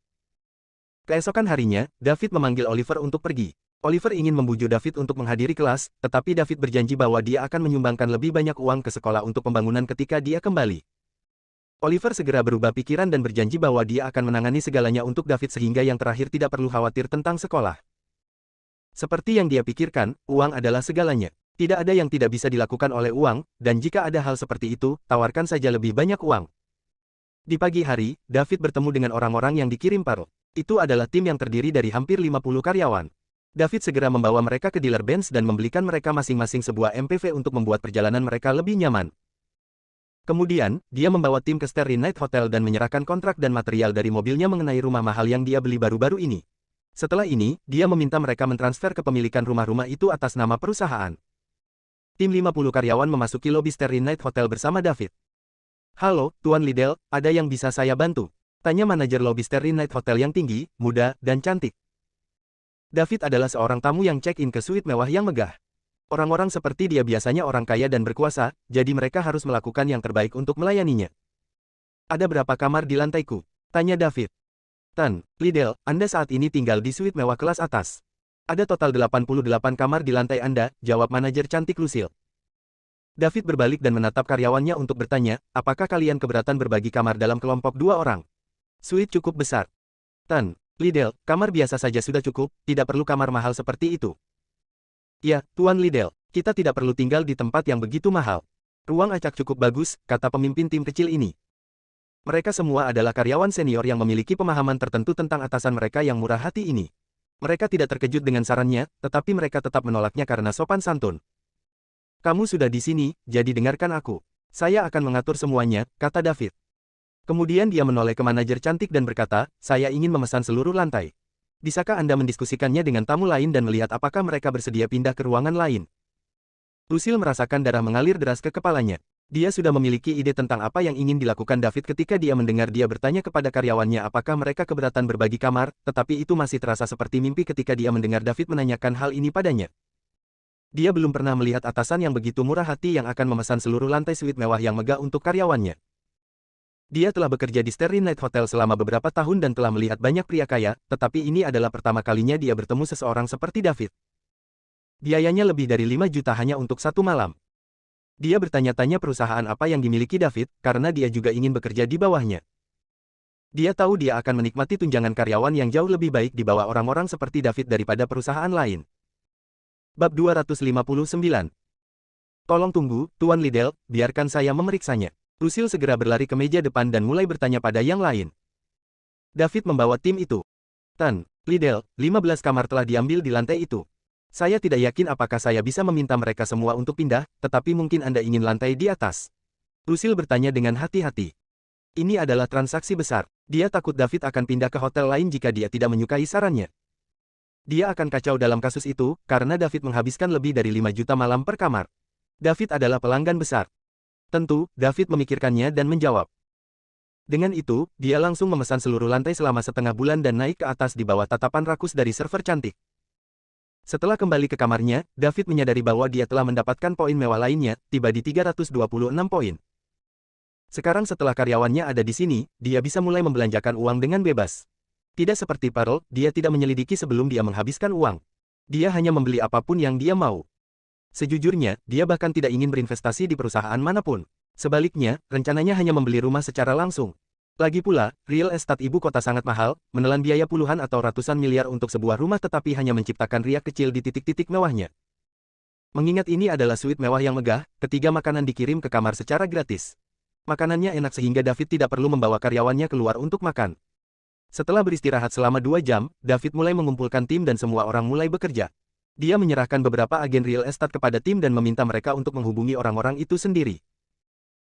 Keesokan harinya, David memanggil Oliver untuk pergi. Oliver ingin membujuk David untuk menghadiri kelas, tetapi David berjanji bahwa dia akan menyumbangkan lebih banyak uang ke sekolah untuk pembangunan ketika dia kembali. Oliver segera berubah pikiran dan berjanji bahwa dia akan menangani segalanya untuk David sehingga yang terakhir tidak perlu khawatir tentang sekolah. Seperti yang dia pikirkan, uang adalah segalanya. Tidak ada yang tidak bisa dilakukan oleh uang, dan jika ada hal seperti itu, tawarkan saja lebih banyak uang. Di pagi hari, David bertemu dengan orang-orang yang dikirim Pearl. Itu adalah tim yang terdiri dari hampir 50 karyawan. David segera membawa mereka ke dealer Benz dan membelikan mereka masing-masing sebuah MPV untuk membuat perjalanan mereka lebih nyaman. Kemudian, dia membawa tim ke Starry Night Hotel dan menyerahkan kontrak dan material dari mobilnya mengenai rumah mahal yang dia beli baru-baru ini. Setelah ini, dia meminta mereka mentransfer kepemilikan rumah-rumah itu atas nama perusahaan. Tim 50 karyawan memasuki lobi Starry Night Hotel bersama David. "Halo, Tuan Liddell, ada yang bisa saya bantu?" tanya manajer lobi Starry Night Hotel yang tinggi, muda, dan cantik. David adalah seorang tamu yang check-in ke suite mewah yang megah. Orang-orang seperti dia biasanya orang kaya dan berkuasa, jadi mereka harus melakukan yang terbaik untuk melayaninya. "Ada berapa kamar di lantaiku?" tanya David. "Tan, Liddell, Anda saat ini tinggal di suite mewah kelas atas. Ada total 88 kamar di lantai Anda," jawab manajer cantik Lucille. David berbalik dan menatap karyawannya untuk bertanya, "Apakah kalian keberatan berbagi kamar dalam kelompok 2 orang? Suite cukup besar." "Tan, Liddell, kamar biasa saja sudah cukup, tidak perlu kamar mahal seperti itu." "Ya, Tuan Liddell, kita tidak perlu tinggal di tempat yang begitu mahal. Ruang acak cukup bagus," kata pemimpin tim kecil ini. Mereka semua adalah karyawan senior yang memiliki pemahaman tertentu tentang atasan mereka yang murah hati ini. Mereka tidak terkejut dengan sarannya, tetapi mereka tetap menolaknya karena sopan santun. "Kamu sudah di sini, jadi dengarkan aku. Saya akan mengatur semuanya," kata David. Kemudian dia menoleh ke manajer cantik dan berkata, "Saya ingin memesan seluruh lantai. Bisakah Anda mendiskusikannya dengan tamu lain dan melihat apakah mereka bersedia pindah ke ruangan lain?" Lucille merasakan darah mengalir deras ke kepalanya. Dia sudah memiliki ide tentang apa yang ingin dilakukan David ketika dia mendengar dia bertanya kepada karyawannya apakah mereka keberatan berbagi kamar, tetapi itu masih terasa seperti mimpi ketika dia mendengar David menanyakan hal ini padanya. Dia belum pernah melihat atasan yang begitu murah hati yang akan memesan seluruh lantai suite mewah yang megah untuk karyawannya. Dia telah bekerja di Starry Night Hotel selama beberapa tahun dan telah melihat banyak pria kaya, tetapi ini adalah pertama kalinya dia bertemu seseorang seperti David. Biayanya lebih dari 5 juta hanya untuk 1 malam. Dia bertanya-tanya perusahaan apa yang dimiliki David, karena dia juga ingin bekerja di bawahnya. Dia tahu dia akan menikmati tunjangan karyawan yang jauh lebih baik di bawah orang-orang seperti David daripada perusahaan lain. Bab 259. "Tolong tunggu, Tuan Liddell, biarkan saya memeriksanya." Lucille segera berlari ke meja depan dan mulai bertanya pada yang lain. David membawa tim itu. "Tan, Liddell, 15 kamar telah diambil di lantai itu. Saya tidak yakin apakah saya bisa meminta mereka semua untuk pindah, tetapi mungkin Anda ingin lantai di atas." Lucille bertanya dengan hati-hati. Ini adalah transaksi besar. Dia takut David akan pindah ke hotel lain jika dia tidak menyukai sarannya. Dia akan kacau dalam kasus itu, karena David menghabiskan lebih dari 5 juta malam per kamar. David adalah pelanggan besar. Tentu, David memikirkannya dan menjawab. Dengan itu, dia langsung memesan seluruh lantai selama setengah bulan dan naik ke atas di bawah tatapan rakus dari server cantik. Setelah kembali ke kamarnya, David menyadari bahwa dia telah mendapatkan poin mewah lainnya, tiba di 326 poin. Sekarang setelah karyawannya ada di sini, dia bisa mulai membelanjakan uang dengan bebas. Tidak seperti Pearl, dia tidak menyelidiki sebelum dia menghabiskan uang. Dia hanya membeli apapun yang dia mau. Sejujurnya, dia bahkan tidak ingin berinvestasi di perusahaan manapun. Sebaliknya, rencananya hanya membeli rumah secara langsung. Lagi pula, real estate ibu kota sangat mahal, menelan biaya puluhan atau ratusan miliar untuk sebuah rumah tetapi hanya menciptakan riak kecil di titik-titik mewahnya. Mengingat ini adalah suite mewah yang megah, ketiga makanan dikirim ke kamar secara gratis. Makanannya enak sehingga David tidak perlu membawa karyawannya keluar untuk makan. Setelah beristirahat selama 2 jam, David mulai mengumpulkan tim dan semua orang mulai bekerja. Dia menyerahkan beberapa agen real estate kepada tim dan meminta mereka untuk menghubungi orang-orang itu sendiri.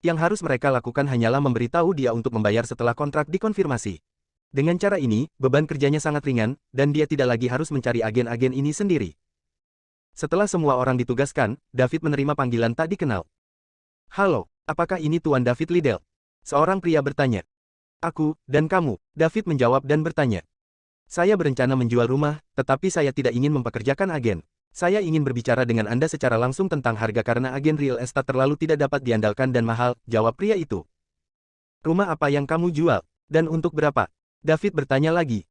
Yang harus mereka lakukan hanyalah memberitahu dia untuk membayar setelah kontrak dikonfirmasi. Dengan cara ini, beban kerjanya sangat ringan, dan dia tidak lagi harus mencari agen-agen ini sendiri. Setelah semua orang ditugaskan, David menerima panggilan tak dikenal. "Halo, apakah ini Tuan David Liddell?" Seorang pria bertanya. "Aku, dan kamu," David menjawab dan bertanya. "Saya berencana menjual rumah, tetapi saya tidak ingin mempekerjakan agen. Saya ingin berbicara dengan Anda secara langsung tentang harga karena agen real estate terlalu tidak dapat diandalkan dan mahal," jawab pria itu. "Rumah apa yang kamu jual? Dan untuk berapa?" David bertanya lagi.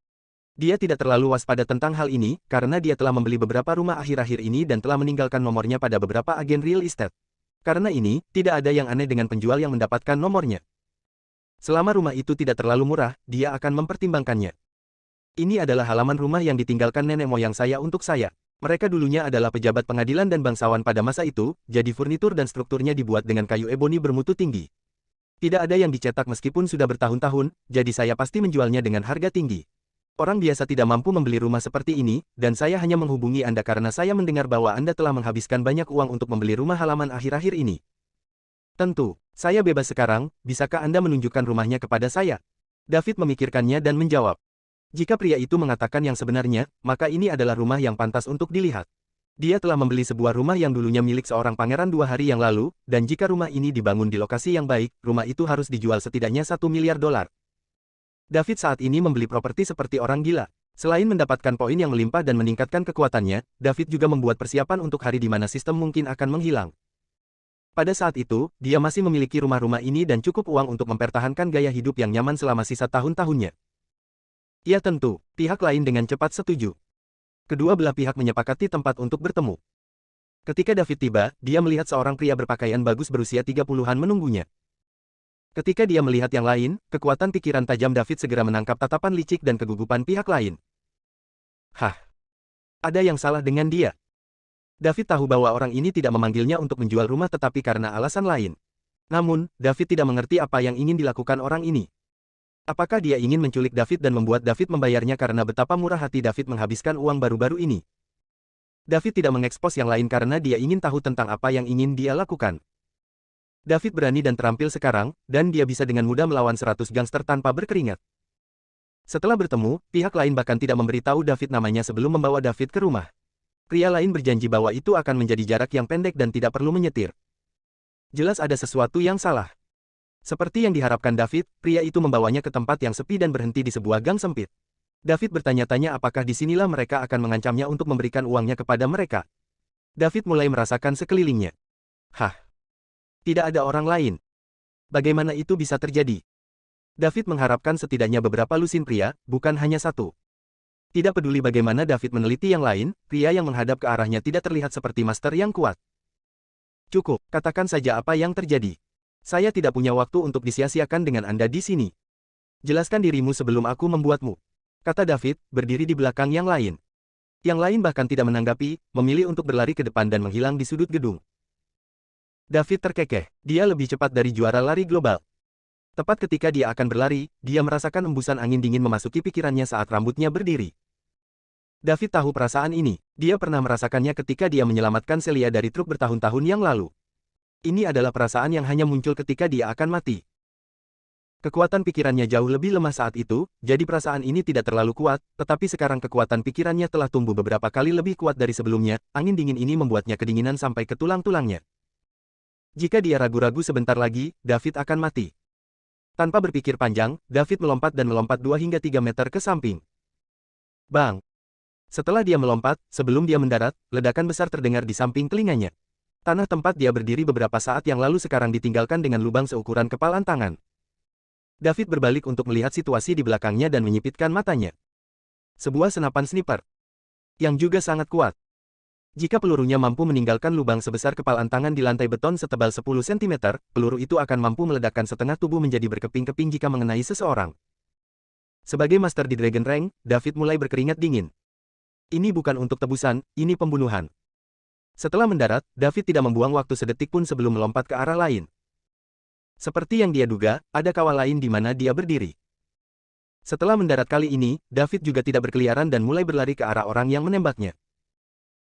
Dia tidak terlalu waspada tentang hal ini, karena dia telah membeli beberapa rumah akhir-akhir ini dan telah meninggalkan nomornya pada beberapa agen real estate. Karena ini, tidak ada yang aneh dengan penjual yang mendapatkan nomornya. Selama rumah itu tidak terlalu murah, dia akan mempertimbangkannya. "Ini adalah halaman rumah yang ditinggalkan nenek moyang saya untuk saya. Mereka dulunya adalah pejabat pengadilan dan bangsawan pada masa itu, jadi furnitur dan strukturnya dibuat dengan kayu eboni bermutu tinggi. Tidak ada yang dicetak meskipun sudah bertahun-tahun, jadi saya pasti menjualnya dengan harga tinggi. Orang biasa tidak mampu membeli rumah seperti ini, dan saya hanya menghubungi Anda karena saya mendengar bahwa Anda telah menghabiskan banyak uang untuk membeli rumah halaman akhir-akhir ini. Tentu, saya bebas sekarang, bisakah Anda menunjukkan rumahnya kepada saya?" David memikirkannya dan menjawab. Jika pria itu mengatakan yang sebenarnya, maka ini adalah rumah yang pantas untuk dilihat. Dia telah membeli sebuah rumah yang dulunya milik seorang pangeran 2 hari yang lalu, dan jika rumah ini dibangun di lokasi yang baik, rumah itu harus dijual setidaknya $1 miliar. David saat ini membeli properti seperti orang gila. Selain mendapatkan poin yang melimpah dan meningkatkan kekuatannya, David juga membuat persiapan untuk hari di mana sistem mungkin akan menghilang. Pada saat itu, dia masih memiliki rumah-rumah ini dan cukup uang untuk mempertahankan gaya hidup yang nyaman selama sisa tahun-tahunnya. Ya tentu, pihak lain dengan cepat setuju. Kedua belah pihak menyepakati tempat untuk bertemu. Ketika David tiba, dia melihat seorang pria berpakaian bagus berusia 30-an menunggunya. Ketika dia melihat yang lain, kekuatan pikiran tajam David segera menangkap tatapan licik dan kegugupan pihak lain. Hah? Ada yang salah dengan dia? David tahu bahwa orang ini tidak memanggilnya untuk menjual rumah tetapi karena alasan lain. Namun, David tidak mengerti apa yang ingin dilakukan orang ini. Apakah dia ingin menculik David dan membuat David membayarnya karena betapa murah hati David menghabiskan uang baru-baru ini? David tidak mengekspos yang lain karena dia ingin tahu tentang apa yang ingin dia lakukan. David berani dan terampil sekarang, dan dia bisa dengan mudah melawan 100 gangster tanpa berkeringat. Setelah bertemu, pihak lain bahkan tidak memberitahu David namanya sebelum membawa David ke rumah. Pria lain berjanji bahwa itu akan menjadi jarak yang pendek dan tidak perlu menyetir. Jelas ada sesuatu yang salah. Seperti yang diharapkan David, pria itu membawanya ke tempat yang sepi dan berhenti di sebuah gang sempit. David bertanya-tanya apakah disinilah mereka akan mengancamnya untuk memberikan uangnya kepada mereka. David mulai merasakan sekelilingnya. Hah? Tidak ada orang lain. Bagaimana itu bisa terjadi? David mengharapkan setidaknya beberapa lusin pria, bukan hanya satu. Tidak peduli bagaimana David meneliti yang lain, pria yang menghadap ke arahnya tidak terlihat seperti master yang kuat. Cukup, katakan saja apa yang terjadi. Saya tidak punya waktu untuk disia-siakan dengan Anda di sini. Jelaskan dirimu sebelum aku membuatmu, kata David, berdiri di belakang yang lain. Yang lain bahkan tidak menanggapi, memilih untuk berlari ke depan dan menghilang di sudut gedung. David terkekeh, dia lebih cepat dari juara lari global. Tepat ketika dia akan berlari, dia merasakan embusan angin dingin memasuki pikirannya saat rambutnya berdiri. David tahu perasaan ini, dia pernah merasakannya ketika dia menyelamatkan Celia dari truk bertahun-tahun yang lalu. Ini adalah perasaan yang hanya muncul ketika dia akan mati. Kekuatan pikirannya jauh lebih lemah saat itu, jadi perasaan ini tidak terlalu kuat, tetapi sekarang kekuatan pikirannya telah tumbuh beberapa kali lebih kuat dari sebelumnya, angin dingin ini membuatnya kedinginan sampai ke tulang-tulangnya. Jika dia ragu-ragu sebentar lagi, David akan mati. Tanpa berpikir panjang, David melompat dan melompat 2 hingga 3 meter ke samping. Bang! Setelah dia melompat, sebelum dia mendarat, ledakan besar terdengar di samping telinganya. Tanah tempat dia berdiri beberapa saat yang lalu sekarang ditinggalkan dengan lubang seukuran kepalan tangan. David berbalik untuk melihat situasi di belakangnya dan menyipitkan matanya. Sebuah senapan sniper. Yang juga sangat kuat. Jika pelurunya mampu meninggalkan lubang sebesar kepalan tangan di lantai beton setebal 10 cm, peluru itu akan mampu meledakkan setengah tubuh menjadi berkeping-keping jika mengenai seseorang. Sebagai master di Dragon Rank, David mulai berkeringat dingin. Ini bukan untuk tebusan, ini pembunuhan. Setelah mendarat, David tidak membuang waktu sedetik pun sebelum melompat ke arah lain. Seperti yang dia duga, ada kawah lain di mana dia berdiri. Setelah mendarat kali ini, David juga tidak berkeliaran dan mulai berlari ke arah orang yang menembaknya.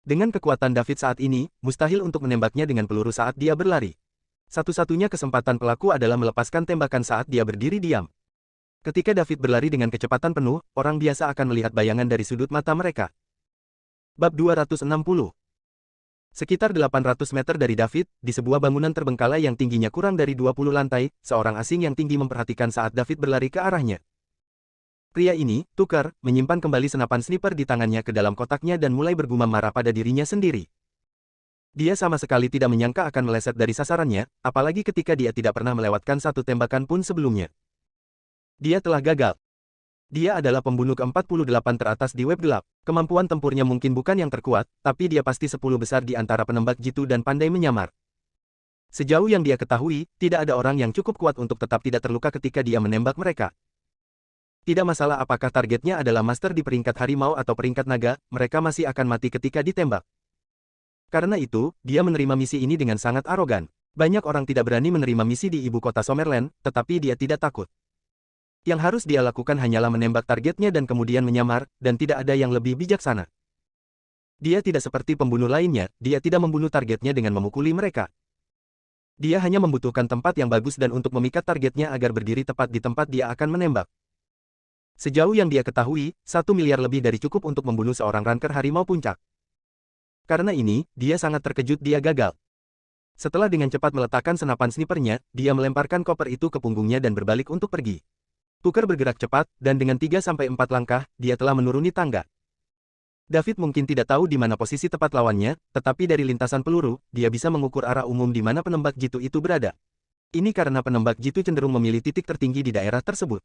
Dengan kekuatan David saat ini, mustahil untuk menembaknya dengan peluru saat dia berlari. Satu-satunya kesempatan pelaku adalah melepaskan tembakan saat dia berdiri diam. Ketika David berlari dengan kecepatan penuh, orang biasa akan melihat bayangan dari sudut mata mereka. Bab 260. Sekitar 800 meter dari David, di sebuah bangunan terbengkalai yang tingginya kurang dari 20 lantai, seorang asing yang tinggi memperhatikan saat David berlari ke arahnya. Pria ini, Tucker, menyimpan kembali senapan sniper di tangannya ke dalam kotaknya dan mulai bergumam marah pada dirinya sendiri. Dia sama sekali tidak menyangka akan meleset dari sasarannya, apalagi ketika dia tidak pernah melewatkan satu tembakan pun sebelumnya. Dia telah gagal. Dia adalah pembunuh ke-48 teratas di web gelap. Kemampuan tempurnya mungkin bukan yang terkuat, tapi dia pasti 10 besar di antara penembak jitu dan pandai menyamar. Sejauh yang dia ketahui, tidak ada orang yang cukup kuat untuk tetap tidak terluka ketika dia menembak mereka. Tidak masalah apakah targetnya adalah master di peringkat harimau atau peringkat naga, mereka masih akan mati ketika ditembak. Karena itu, dia menerima misi ini dengan sangat arogan. Banyak orang tidak berani menerima misi di ibu kota Summerland, tetapi dia tidak takut. Yang harus dia lakukan hanyalah menembak targetnya dan kemudian menyamar, dan tidak ada yang lebih bijaksana. Dia tidak seperti pembunuh lainnya, dia tidak membunuh targetnya dengan memukuli mereka. Dia hanya membutuhkan tempat yang bagus dan untuk memikat targetnya agar berdiri tepat di tempat dia akan menembak. Sejauh yang dia ketahui, 1 miliar lebih dari cukup untuk membunuh seorang ranker harimau puncak. Karena ini, dia sangat terkejut dia gagal. Setelah dengan cepat meletakkan senapan snipernya, dia melemparkan koper itu ke punggungnya dan berbalik untuk pergi. Tucker bergerak cepat, dan dengan 3-4 langkah, dia telah menuruni tangga. David mungkin tidak tahu di mana posisi tepat lawannya, tetapi dari lintasan peluru, dia bisa mengukur arah umum di mana penembak jitu itu berada. Ini karena penembak jitu cenderung memilih titik tertinggi di daerah tersebut.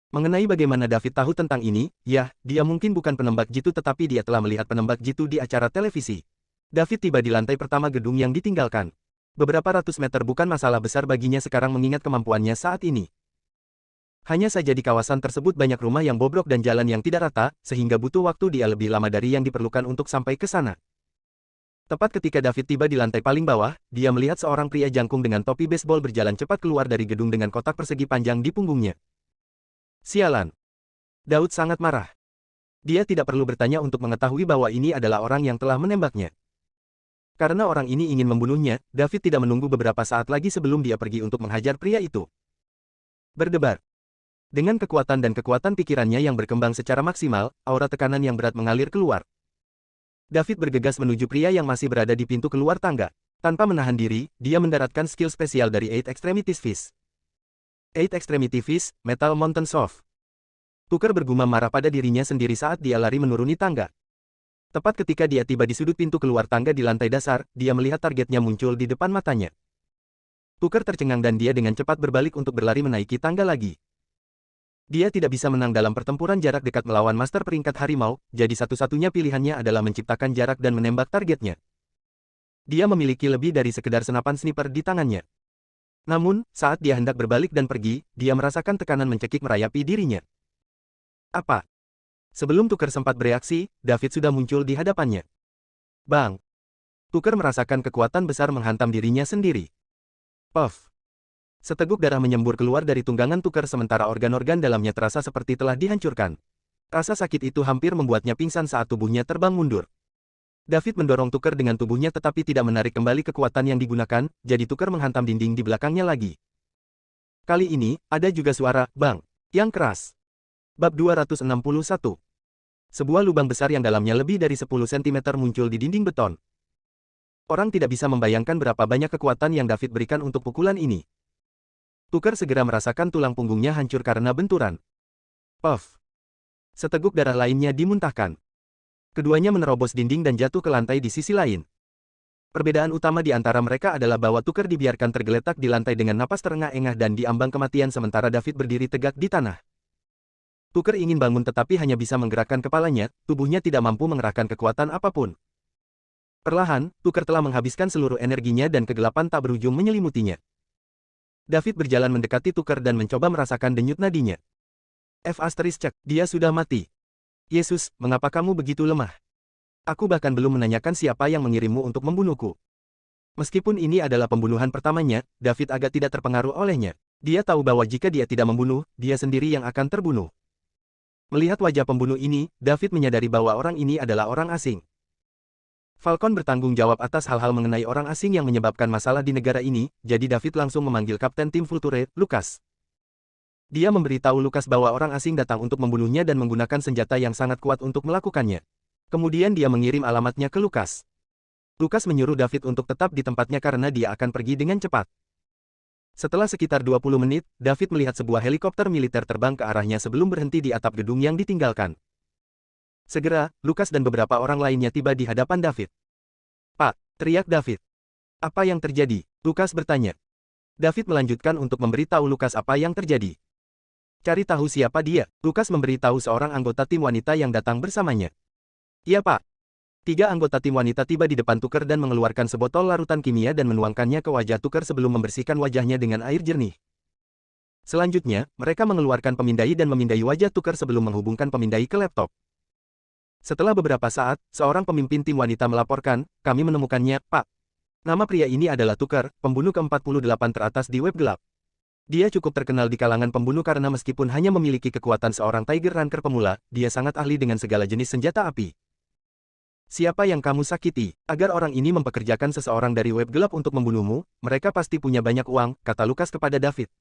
Mengenai bagaimana David tahu tentang ini, ya, dia mungkin bukan penembak jitu tetapi dia telah melihat penembak jitu di acara televisi. David tiba di lantai pertama gedung yang ditinggalkan. Beberapa ratus meter bukan masalah besar baginya sekarang mengingat kemampuannya saat ini. Hanya saja di kawasan tersebut banyak rumah yang bobrok dan jalan yang tidak rata, sehingga butuh waktu dia lebih lama dari yang diperlukan untuk sampai ke sana. Tepat ketika David tiba di lantai paling bawah, dia melihat seorang pria jangkung dengan topi baseball berjalan cepat keluar dari gedung dengan kotak persegi panjang di punggungnya. Sialan. Daud sangat marah. Dia tidak perlu bertanya untuk mengetahui bahwa ini adalah orang yang telah menembaknya. Karena orang ini ingin membunuhnya, David tidak menunggu beberapa saat lagi sebelum dia pergi untuk menghajar pria itu. Berdebar. Dengan kekuatan dan kekuatan pikirannya yang berkembang secara maksimal, aura tekanan yang berat mengalir keluar. David bergegas menuju pria yang masih berada di pintu keluar tangga. Tanpa menahan diri, dia mendaratkan skill spesial dari Eight Extremities Fist. Eight Extremity Fist, Metal Mountain Soft. Tucker bergumam marah pada dirinya sendiri saat dia lari menuruni tangga. Tepat ketika dia tiba di sudut pintu keluar tangga di lantai dasar, dia melihat targetnya muncul di depan matanya. Tucker tercengang dan dia dengan cepat berbalik untuk berlari menaiki tangga lagi. Dia tidak bisa menang dalam pertempuran jarak dekat melawan master peringkat harimau, jadi satu-satunya pilihannya adalah menciptakan jarak dan menembak targetnya. Dia memiliki lebih dari sekedar senapan sniper di tangannya. Namun, saat dia hendak berbalik dan pergi, dia merasakan tekanan mencekik merayapi dirinya. Apa? Sebelum Tucker sempat bereaksi, David sudah muncul di hadapannya. Bang! Tucker merasakan kekuatan besar menghantam dirinya sendiri. Puff! Seteguk darah menyembur keluar dari tunggangan Tucker sementara organ-organ dalamnya terasa seperti telah dihancurkan. Rasa sakit itu hampir membuatnya pingsan saat tubuhnya terbang mundur. David mendorong Tucker dengan tubuhnya tetapi tidak menarik kembali kekuatan yang digunakan, jadi Tucker menghantam dinding di belakangnya lagi. Kali ini, ada juga suara, bang, yang keras. Bab 261. Sebuah lubang besar yang dalamnya lebih dari 10 cm muncul di dinding beton. Orang tidak bisa membayangkan berapa banyak kekuatan yang David berikan untuk pukulan ini. Tucker segera merasakan tulang punggungnya hancur karena benturan. Puff. Seteguk darah lainnya dimuntahkan. Keduanya menerobos dinding dan jatuh ke lantai di sisi lain. Perbedaan utama di antara mereka adalah bahwa Tucker dibiarkan tergeletak di lantai dengan napas terengah-engah dan diambang kematian sementara David berdiri tegak di tanah. Tucker ingin bangun tetapi hanya bisa menggerakkan kepalanya, tubuhnya tidak mampu mengerahkan kekuatan apapun. Perlahan, Tuker telah menghabiskan seluruh energinya dan kegelapan tak berujung menyelimutinya. David berjalan mendekati Tuker dan mencoba merasakan denyut nadinya. Cek, dia sudah mati. Yesus, mengapa kamu begitu lemah? Aku bahkan belum menanyakan siapa yang mengirimmu untuk membunuhku. Meskipun ini adalah pembunuhan pertamanya, David agak tidak terpengaruh olehnya. Dia tahu bahwa jika dia tidak membunuh, dia sendiri yang akan terbunuh. Melihat wajah pembunuh ini, David menyadari bahwa orang ini adalah orang asing. Falcon bertanggung jawab atas hal-hal mengenai orang asing yang menyebabkan masalah di negara ini, jadi David langsung memanggil Kapten Tim Vulture, Lucas. Dia memberitahu Lucas bahwa orang asing datang untuk membunuhnya dan menggunakan senjata yang sangat kuat untuk melakukannya. Kemudian dia mengirim alamatnya ke Lucas. Lucas menyuruh David untuk tetap di tempatnya karena dia akan pergi dengan cepat. Setelah sekitar 20 menit, David melihat sebuah helikopter militer terbang ke arahnya sebelum berhenti di atap gedung yang ditinggalkan. Segera, Lucas dan beberapa orang lainnya tiba di hadapan David. "Pak," teriak David. "Apa yang terjadi?" Lucas bertanya. David melanjutkan untuk memberitahu Lucas apa yang terjadi. "Cari tahu siapa dia." Lucas memberitahu seorang anggota tim wanita yang datang bersamanya. "Iya, Pak." 3 anggota tim wanita tiba di depan Tuker dan mengeluarkan sebotol larutan kimia dan menuangkannya ke wajah Tuker sebelum membersihkan wajahnya dengan air jernih. Selanjutnya, mereka mengeluarkan pemindai dan memindai wajah Tuker sebelum menghubungkan pemindai ke laptop. Setelah beberapa saat, seorang pemimpin tim wanita melaporkan, "Kami menemukannya, Pak. Nama pria ini adalah Tuker, pembunuh ke-48 teratas di web gelap. Dia cukup terkenal di kalangan pembunuh karena meskipun hanya memiliki kekuatan seorang Tiger Ranker pemula, dia sangat ahli dengan segala jenis senjata api." "Siapa yang kamu sakiti? Agar orang ini mempekerjakan seseorang dari web gelap untuk membunuhmu, mereka pasti punya banyak uang," kata Lucas kepada David.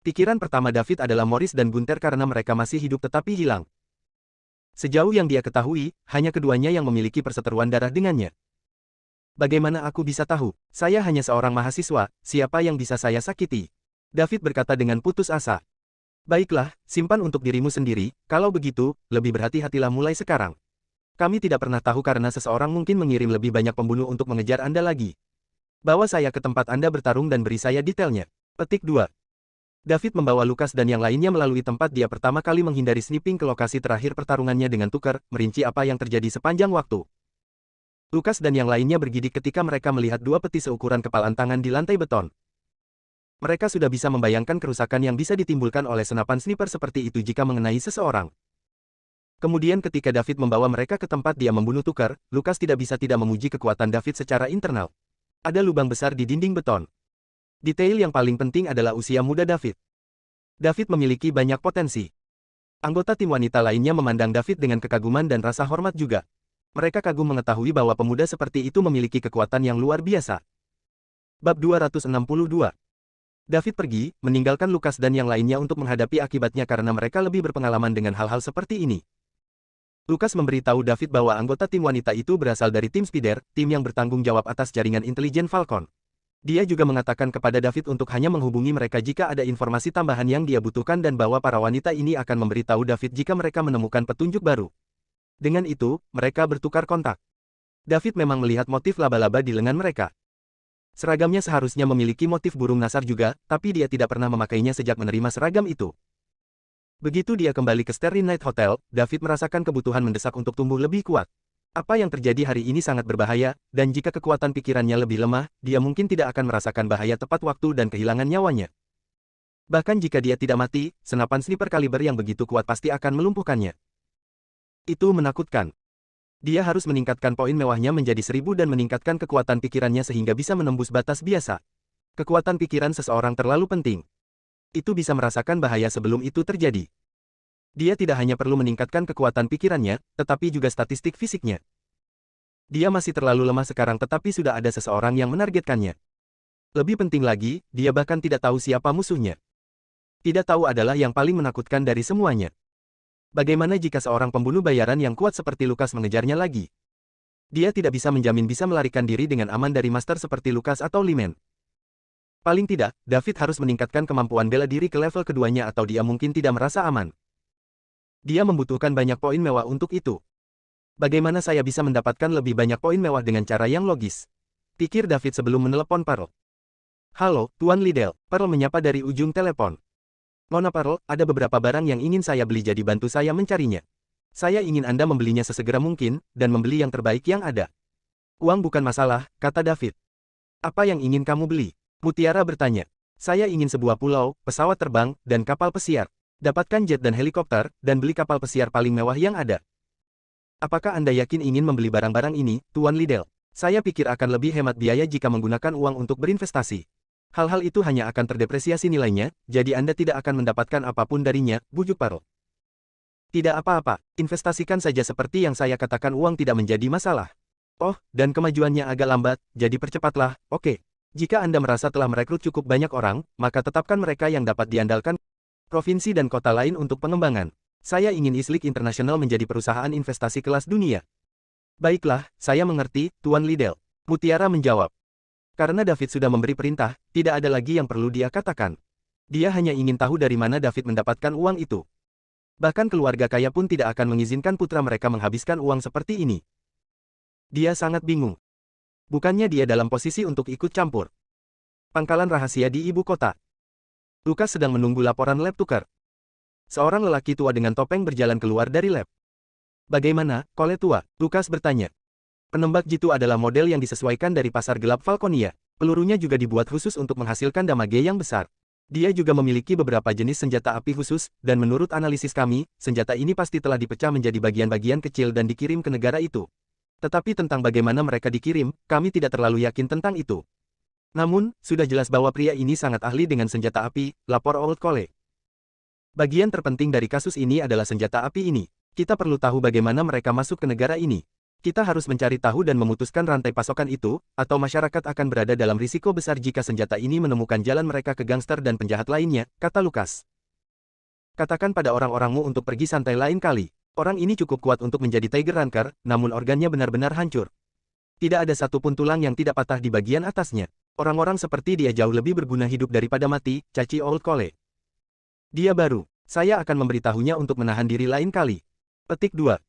Pikiran pertama David adalah Morris dan Gunther karena mereka masih hidup tetapi hilang. Sejauh yang dia ketahui, hanya keduanya yang memiliki perseteruan darah dengannya. "Bagaimana aku bisa tahu? Saya hanya seorang mahasiswa, siapa yang bisa saya sakiti?" David berkata dengan putus asa. "Baiklah, simpan untuk dirimu sendiri, kalau begitu, lebih berhati-hatilah mulai sekarang. Kami tidak pernah tahu karena seseorang mungkin mengirim lebih banyak pembunuh untuk mengejar Anda lagi. Bawa saya ke tempat Anda bertarung dan beri saya detailnya." Petik 2. David membawa Lucas dan yang lainnya melalui tempat dia pertama kali menghindari sniffing ke lokasi terakhir pertarungannya dengan Tuker, merinci apa yang terjadi sepanjang waktu. Lucas dan yang lainnya bergidik ketika mereka melihat 2 peti seukuran kepalan tangan di lantai beton. Mereka sudah bisa membayangkan kerusakan yang bisa ditimbulkan oleh senapan sniper seperti itu jika mengenai seseorang. Kemudian ketika David membawa mereka ke tempat dia membunuh Tuker, Lucas tidak bisa tidak memuji kekuatan David secara internal. Ada lubang besar di dinding beton. Detail yang paling penting adalah usia muda David. David memiliki banyak potensi. Anggota tim wanita lainnya memandang David dengan kekaguman dan rasa hormat juga. Mereka kagum mengetahui bahwa pemuda seperti itu memiliki kekuatan yang luar biasa. Bab 262. David pergi, meninggalkan Lucas dan yang lainnya untuk menghadapi akibatnya karena mereka lebih berpengalaman dengan hal-hal seperti ini. Lucas memberitahu David bahwa anggota tim wanita itu berasal dari tim Spider, tim yang bertanggung jawab atas jaringan intelijen Falcon. Dia juga mengatakan kepada David untuk hanya menghubungi mereka jika ada informasi tambahan yang dia butuhkan dan bahwa para wanita ini akan memberitahu David jika mereka menemukan petunjuk baru. Dengan itu, mereka bertukar kontak. David memang melihat motif laba-laba di lengan mereka. Seragamnya seharusnya memiliki motif burung nasar juga, tapi dia tidak pernah memakainya sejak menerima seragam itu. Begitu dia kembali ke Starry Night Hotel, David merasakan kebutuhan mendesak untuk tumbuh lebih kuat. Apa yang terjadi hari ini sangat berbahaya, dan jika kekuatan pikirannya lebih lemah, dia mungkin tidak akan merasakan bahaya tepat waktu dan kehilangan nyawanya. Bahkan jika dia tidak mati, senapan sniper kaliber yang begitu kuat pasti akan melumpuhkannya. Itu menakutkan. Dia harus meningkatkan poin mewahnya menjadi 1000 dan meningkatkan kekuatan pikirannya sehingga bisa menembus batas biasa. Kekuatan pikiran seseorang terlalu penting. Itu bisa merasakan bahaya sebelum itu terjadi. Dia tidak hanya perlu meningkatkan kekuatan pikirannya, tetapi juga statistik fisiknya. Dia masih terlalu lemah sekarang tetapi sudah ada seseorang yang menargetkannya. Lebih penting lagi, dia bahkan tidak tahu siapa musuhnya. Tidak tahu adalah yang paling menakutkan dari semuanya. Bagaimana jika seorang pembunuh bayaran yang kuat seperti Lucas mengejarnya lagi? Dia tidak bisa menjamin bisa melarikan diri dengan aman dari master seperti Lucas atau Liman. Paling tidak, David harus meningkatkan kemampuan bela diri ke level keduanya atau dia mungkin tidak merasa aman. Dia membutuhkan banyak poin mewah untuk itu. Bagaimana saya bisa mendapatkan lebih banyak poin mewah dengan cara yang logis? Pikir David sebelum menelepon Pearl. "Halo, Tuan Liddell," Pearl menyapa dari ujung telepon. "Nona Pearl, ada beberapa barang yang ingin saya beli jadi bantu saya mencarinya. Saya ingin Anda membelinya sesegera mungkin, dan membeli yang terbaik yang ada." Uang bukan masalah, kata David. Apa yang ingin kamu beli? Mutiara bertanya. Saya ingin sebuah pulau, pesawat terbang, dan kapal pesiar. Dapatkan jet dan helikopter, dan beli kapal pesiar paling mewah yang ada. Apakah Anda yakin ingin membeli barang-barang ini, Tuan Liddell? Saya pikir akan lebih hemat biaya jika menggunakan uang untuk berinvestasi. Hal-hal itu hanya akan terdepresiasi nilainya, jadi Anda tidak akan mendapatkan apapun darinya, bujuk Pearl. Tidak apa-apa, investasikan saja seperti yang saya katakan, uang tidak menjadi masalah. Oh, dan kemajuannya agak lambat, jadi percepatlah, oke. Jika Anda merasa telah merekrut cukup banyak orang, maka tetapkan mereka yang dapat diandalkan provinsi dan kota lain untuk pengembangan. Saya ingin Islik International menjadi perusahaan investasi kelas dunia. Baiklah, saya mengerti, Tuan Liddell. Mutiara menjawab. Karena David sudah memberi perintah, tidak ada lagi yang perlu dia katakan. Dia hanya ingin tahu dari mana David mendapatkan uang itu. Bahkan keluarga kaya pun tidak akan mengizinkan putra mereka menghabiskan uang seperti ini. Dia sangat bingung. Bukannya dia dalam posisi untuk ikut campur. Pangkalan rahasia di ibu kota. Lukas sedang menunggu laporan lab tukar. Seorang lelaki tua dengan topeng berjalan keluar dari lab. Bagaimana, Kole tua? Lukas bertanya. Penembak jitu adalah model yang disesuaikan dari pasar gelap Falconia. Pelurunya juga dibuat khusus untuk menghasilkan damage yang besar. Dia juga memiliki beberapa jenis senjata api khusus, dan menurut analisis kami, senjata ini pasti telah dipecah menjadi bagian-bagian kecil dan dikirim ke negara itu. Tetapi tentang bagaimana mereka dikirim, kami tidak terlalu yakin tentang itu. Namun, sudah jelas bahwa pria ini sangat ahli dengan senjata api, lapor Old Cole. Bagian terpenting dari kasus ini adalah senjata api ini. Kita perlu tahu bagaimana mereka masuk ke negara ini. Kita harus mencari tahu dan memutuskan rantai pasokan itu, atau masyarakat akan berada dalam risiko besar jika senjata ini menemukan jalan mereka ke gangster dan penjahat lainnya, kata Lukas. Katakan pada orang-orangmu untuk pergi santai lain kali. Orang ini cukup kuat untuk menjadi Tiger Ranker, namun organnya benar-benar hancur. Tidak ada satupun tulang yang tidak patah di bagian atasnya. Orang-orang seperti dia jauh lebih berguna hidup daripada mati, caci Old Cole. Dia baru. Saya akan memberitahunya untuk menahan diri lain kali. Petik 2.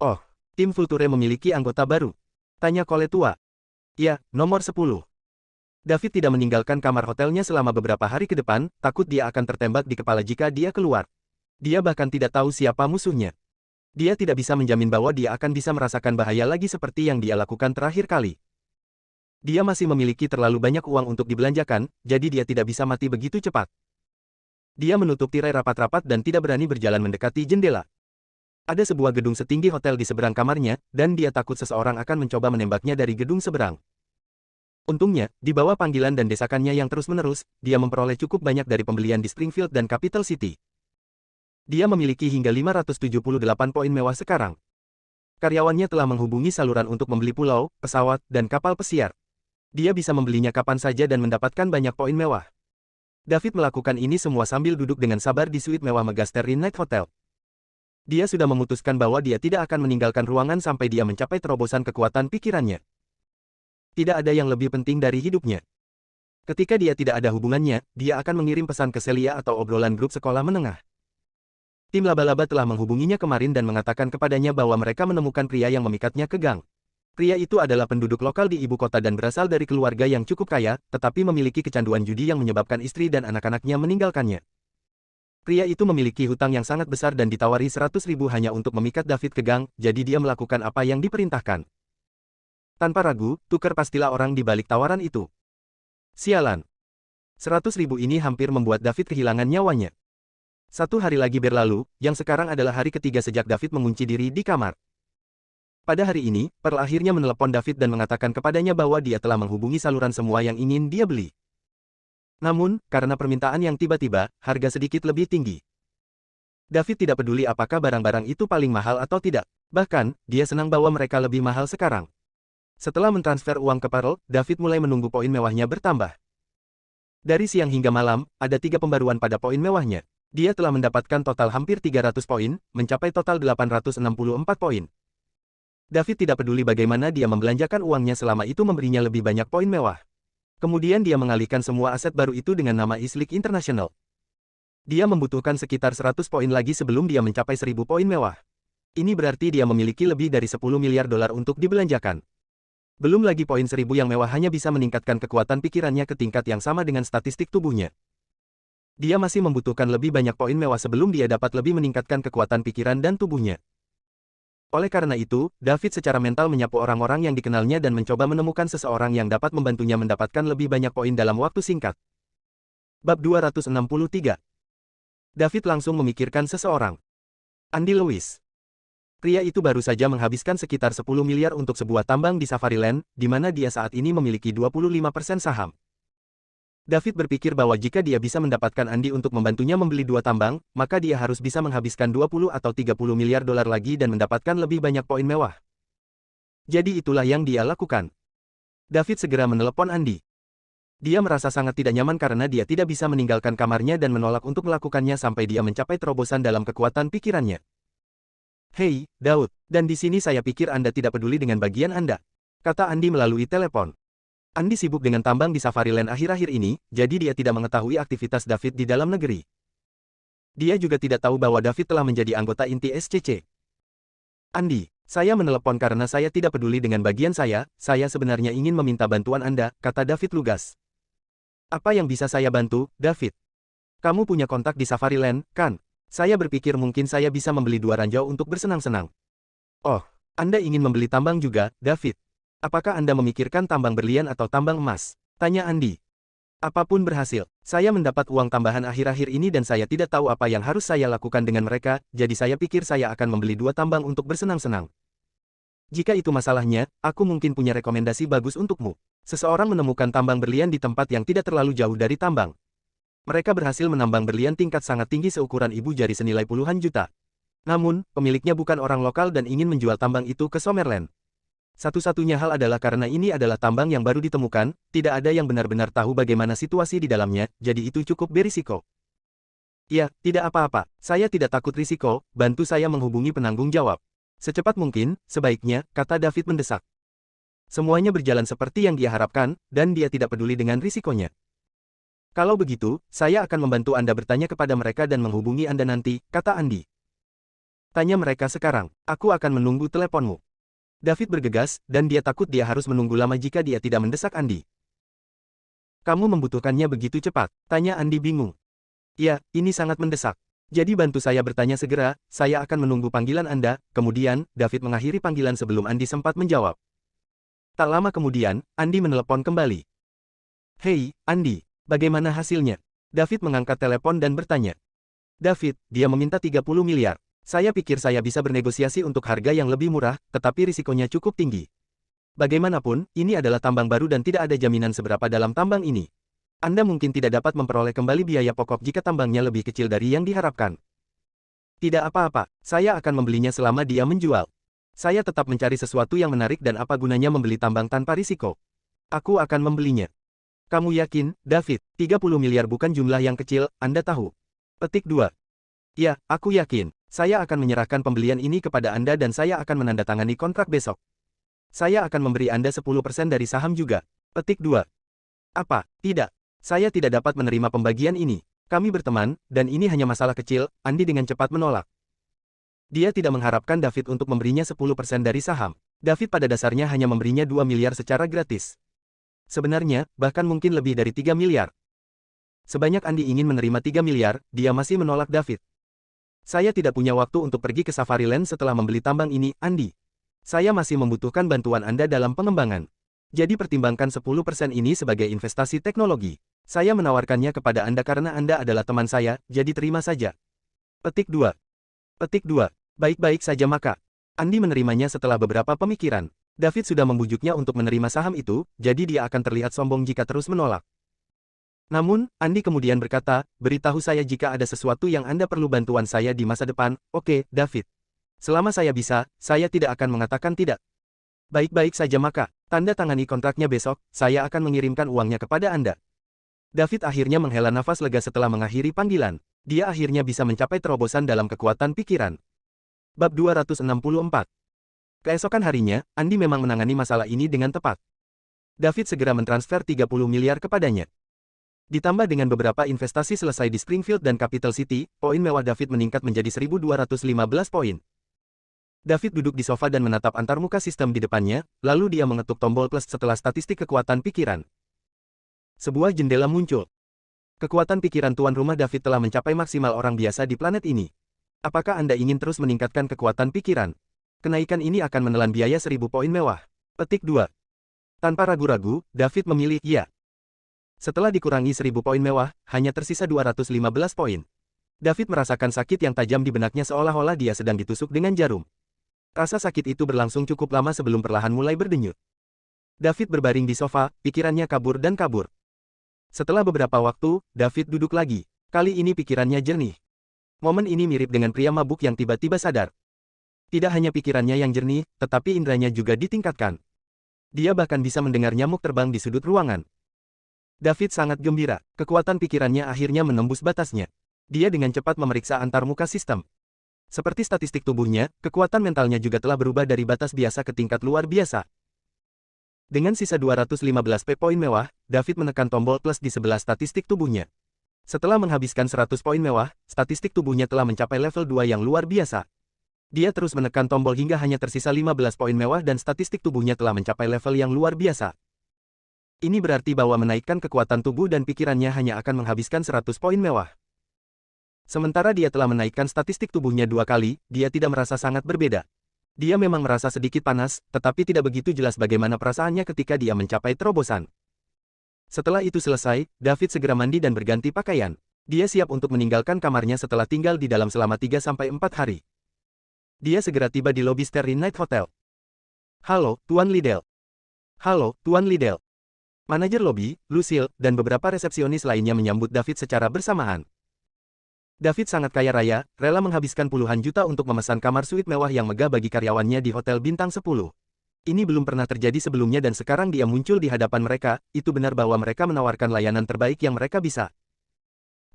Oh, tim Vulture memiliki anggota baru. Tanya Cole tua. Ya, nomor 10. David tidak meninggalkan kamar hotelnya selama beberapa hari ke depan, takut dia akan tertembak di kepala jika dia keluar. Dia bahkan tidak tahu siapa musuhnya. Dia tidak bisa menjamin bahwa dia akan bisa merasakan bahaya lagi seperti yang dia lakukan terakhir kali. Dia masih memiliki terlalu banyak uang untuk dibelanjakan, jadi dia tidak bisa mati begitu cepat. Dia menutup tirai rapat-rapat dan tidak berani berjalan mendekati jendela. Ada sebuah gedung setinggi hotel di seberang kamarnya, dan dia takut seseorang akan mencoba menembaknya dari gedung seberang. Untungnya, di bawah panggilan dan desakannya yang terus-menerus, dia memperoleh cukup banyak dari pembelian di Springfield dan Capital City. Dia memiliki hingga 578 poin mewah sekarang. Karyawannya telah menghubungi saluran untuk membeli pulau, pesawat, dan kapal pesiar. Dia bisa membelinya kapan saja dan mendapatkan banyak poin mewah. David melakukan ini semua sambil duduk dengan sabar di suite mewah megah Starry-Night Hotel. Dia sudah memutuskan bahwa dia tidak akan meninggalkan ruangan sampai dia mencapai terobosan kekuatan pikirannya. Tidak ada yang lebih penting dari hidupnya. Ketika dia tidak ada hubungannya, dia akan mengirim pesan ke Celia atau obrolan grup sekolah menengah. Tim laba-laba telah menghubunginya kemarin dan mengatakan kepadanya bahwa mereka menemukan pria yang memikatnya ke gang. Pria itu adalah penduduk lokal di ibu kota dan berasal dari keluarga yang cukup kaya, tetapi memiliki kecanduan judi yang menyebabkan istri dan anak-anaknya meninggalkannya. Pria itu memiliki hutang yang sangat besar dan ditawari 100.000 hanya untuk memikat David ke gang, jadi dia melakukan apa yang diperintahkan. Tanpa ragu, Tucker pastilah orang di balik tawaran itu. Sialan. 100.000 ini hampir membuat David kehilangan nyawanya. 1 hari lagi berlalu, yang sekarang adalah hari ketiga sejak David mengunci diri di kamar. Pada hari ini, Pearl akhirnya menelepon David dan mengatakan kepadanya bahwa dia telah menghubungi saluran semua yang ingin dia beli. Namun, karena permintaan yang tiba-tiba, harga sedikit lebih tinggi. David tidak peduli apakah barang-barang itu paling mahal atau tidak. Bahkan, dia senang bahwa mereka lebih mahal sekarang. Setelah mentransfer uang ke Pearl, David mulai menunggu poin mewahnya bertambah. Dari siang hingga malam, ada 3 pembaruan pada poin mewahnya. Dia telah mendapatkan total hampir 300 poin, mencapai total 864 poin. David tidak peduli bagaimana dia membelanjakan uangnya selama itu memberinya lebih banyak poin mewah. Kemudian dia mengalihkan semua aset baru itu dengan nama Islik International. Dia membutuhkan sekitar 100 poin lagi sebelum dia mencapai 1000 poin mewah. Ini berarti dia memiliki lebih dari 10 miliar dolar untuk dibelanjakan. Belum lagi poin 1000 yang mewah hanya bisa meningkatkan kekuatan pikirannya ke tingkat yang sama dengan statistik tubuhnya. Dia masih membutuhkan lebih banyak poin mewah sebelum dia dapat lebih meningkatkan kekuatan pikiran dan tubuhnya. Oleh karena itu, David secara mental menyapu orang-orang yang dikenalnya dan mencoba menemukan seseorang yang dapat membantunya mendapatkan lebih banyak poin dalam waktu singkat. Bab 263. David langsung memikirkan seseorang. Andy Lewis. Pria itu baru saja menghabiskan sekitar 10 miliar untuk sebuah tambang di Safariland, di mana dia saat ini memiliki 25% saham. David berpikir bahwa jika dia bisa mendapatkan Andy untuk membantunya membeli dua tambang, maka dia harus bisa menghabiskan 20 atau 30 miliar dolar lagi dan mendapatkan lebih banyak poin mewah. Jadi itulah yang dia lakukan. David segera menelepon Andy. Dia merasa sangat tidak nyaman karena dia tidak bisa meninggalkan kamarnya dan menolak untuk melakukannya sampai dia mencapai terobosan dalam kekuatan pikirannya. "Hei, Daud, dan di sini saya pikir Anda tidak peduli dengan bagian Anda," kata Andy melalui telepon. Andy sibuk dengan tambang di Safariland akhir-akhir ini, jadi dia tidak mengetahui aktivitas David di dalam negeri. Dia juga tidak tahu bahwa David telah menjadi anggota inti SCC. "Andy, saya menelepon karena saya tidak peduli dengan bagian saya sebenarnya ingin meminta bantuan Anda," kata David lugas. "Apa yang bisa saya bantu, David? Kamu punya kontak di Safariland, kan? Saya berpikir mungkin saya bisa membeli 2 ranjau untuk bersenang-senang." "Oh, Anda ingin membeli tambang juga, David? Apakah Anda memikirkan tambang berlian atau tambang emas?" tanya Andy. "Apapun berhasil. Saya mendapat uang tambahan akhir-akhir ini dan saya tidak tahu apa yang harus saya lakukan dengan mereka, jadi saya pikir saya akan membeli 2 tambang untuk bersenang-senang. Jika itu masalahnya, aku mungkin punya rekomendasi bagus untukmu." Seseorang menemukan tambang berlian di tempat yang tidak terlalu jauh dari tambang. Mereka berhasil menambang berlian tingkat sangat tinggi seukuran ibu jari senilai puluhan juta. Namun, pemiliknya bukan orang lokal dan ingin menjual tambang itu ke Summerland. Satu-satunya hal adalah karena ini adalah tambang yang baru ditemukan, tidak ada yang benar-benar tahu bagaimana situasi di dalamnya, jadi itu cukup berisiko. "Ya, tidak apa-apa, saya tidak takut risiko, bantu saya menghubungi penanggung jawab secepat mungkin, sebaiknya," kata David mendesak. Semuanya berjalan seperti yang dia harapkan, dan dia tidak peduli dengan risikonya. "Kalau begitu, saya akan membantu Anda bertanya kepada mereka dan menghubungi Anda nanti," kata Andy. "Tanya mereka sekarang, aku akan menunggu teleponmu." David bergegas, dan dia takut dia harus menunggu lama jika dia tidak mendesak Andy. "Kamu membutuhkannya begitu cepat?" tanya Andy bingung. "Ya, ini sangat mendesak. Jadi bantu saya bertanya segera, saya akan menunggu panggilan Anda." Kemudian, David mengakhiri panggilan sebelum Andy sempat menjawab. Tak lama kemudian, Andy menelepon kembali. "Hei, Andy, bagaimana hasilnya?" David mengangkat telepon dan bertanya. "David, dia meminta 30 miliar. Saya pikir saya bisa bernegosiasi untuk harga yang lebih murah, tetapi risikonya cukup tinggi. Bagaimanapun, ini adalah tambang baru dan tidak ada jaminan seberapa dalam tambang ini. Anda mungkin tidak dapat memperoleh kembali biaya pokok jika tambangnya lebih kecil dari yang diharapkan." "Tidak apa-apa, saya akan membelinya selama dia menjual. Saya tetap mencari sesuatu yang menarik dan apa gunanya membeli tambang tanpa risiko. Aku akan membelinya." "Kamu yakin, David, 30 miliar bukan jumlah yang kecil, Anda tahu." Petik 2. "Ya, aku yakin. Saya akan menyerahkan pembelian ini kepada Anda dan saya akan menandatangani kontrak besok. Saya akan memberi Anda 10% dari saham juga." Petik 2. "Apa? Tidak. Saya tidak dapat menerima pembagian ini. Kami berteman, dan ini hanya masalah kecil," Andy dengan cepat menolak. Dia tidak mengharapkan David untuk memberinya 10% dari saham. David pada dasarnya hanya memberinya 2 miliar secara gratis. Sebenarnya, bahkan mungkin lebih dari 3 miliar. Sebanyak Andy ingin menerima 3 miliar, dia masih menolak David. "Saya tidak punya waktu untuk pergi ke Safariland setelah membeli tambang ini, Andy. Saya masih membutuhkan bantuan Anda dalam pengembangan. Jadi pertimbangkan 10% ini sebagai investasi teknologi. Saya menawarkannya kepada Anda karena Anda adalah teman saya, jadi terima saja." Petik 2. Petik 2. Baik-baik saja maka. Andy menerimanya setelah beberapa pemikiran. David sudah membujuknya untuk menerima saham itu, jadi dia akan terlihat sombong jika terus menolak. Namun, Andy kemudian berkata, "Beritahu saya jika ada sesuatu yang Anda perlu bantuan saya di masa depan." "Oke, David. Selama saya bisa, saya tidak akan mengatakan tidak." "Baik-baik saja maka, tanda tangani kontraknya besok, saya akan mengirimkan uangnya kepada Anda." David akhirnya menghela nafas lega setelah mengakhiri panggilan. Dia akhirnya bisa mencapai terobosan dalam kekuatan pikiran. Bab 264. Keesokan harinya, Andy memang menangani masalah ini dengan tepat. David segera mentransfer 30 miliar kepadanya. Ditambah dengan beberapa investasi selesai di Springfield dan Capital City, poin mewah David meningkat menjadi 1.215 poin. David duduk di sofa dan menatap antarmuka sistem di depannya, lalu dia mengetuk tombol plus setelah statistik kekuatan pikiran. Sebuah jendela muncul. Kekuatan pikiran tuan rumah David telah mencapai maksimal orang biasa di planet ini. Apakah Anda ingin terus meningkatkan kekuatan pikiran? Kenaikan ini akan menelan biaya 1000 poin mewah. Petik 2. Tanpa ragu-ragu, David memilih ya. Setelah dikurangi 1000 poin mewah, hanya tersisa 215 poin. David merasakan sakit yang tajam di benaknya seolah-olah dia sedang ditusuk dengan jarum. Rasa sakit itu berlangsung cukup lama sebelum perlahan mulai berdenyut. David berbaring di sofa, pikirannya kabur dan kabur. Setelah beberapa waktu, David duduk lagi. Kali ini pikirannya jernih. Momen ini mirip dengan pria mabuk yang tiba-tiba sadar. Tidak hanya pikirannya yang jernih, tetapi indranya juga ditingkatkan. Dia bahkan bisa mendengar nyamuk terbang di sudut ruangan. David sangat gembira. Kekuatan pikirannya akhirnya menembus batasnya. Dia dengan cepat memeriksa antarmuka sistem. Seperti statistik tubuhnya, kekuatan mentalnya juga telah berubah dari batas biasa ke tingkat luar biasa. Dengan sisa 215 poin mewah, David menekan tombol plus di sebelah statistik tubuhnya. Setelah menghabiskan 100 poin mewah, statistik tubuhnya telah mencapai level 2 yang luar biasa. Dia terus menekan tombol hingga hanya tersisa 15 poin mewah dan statistik tubuhnya telah mencapai level yang luar biasa. Ini berarti bahwa menaikkan kekuatan tubuh dan pikirannya hanya akan menghabiskan 100 poin mewah. Sementara dia telah menaikkan statistik tubuhnya 2 kali, dia tidak merasa sangat berbeda. Dia memang merasa sedikit panas, tetapi tidak begitu jelas bagaimana perasaannya ketika dia mencapai terobosan. Setelah itu selesai, David segera mandi dan berganti pakaian. Dia siap untuk meninggalkan kamarnya setelah tinggal di dalam selama 3-4 hari. Dia segera tiba di lobi Starry Night Hotel. Halo, Tuan Liddell. Halo, Tuan Liddell. Manajer lobi, Lucille, dan beberapa resepsionis lainnya menyambut David secara bersamaan. David sangat kaya raya, rela menghabiskan puluhan juta untuk memesan kamar suite mewah yang megah bagi karyawannya di Hotel Bintang 10. Ini belum pernah terjadi sebelumnya dan sekarang dia muncul di hadapan mereka, itu benar bahwa mereka menawarkan layanan terbaik yang mereka bisa.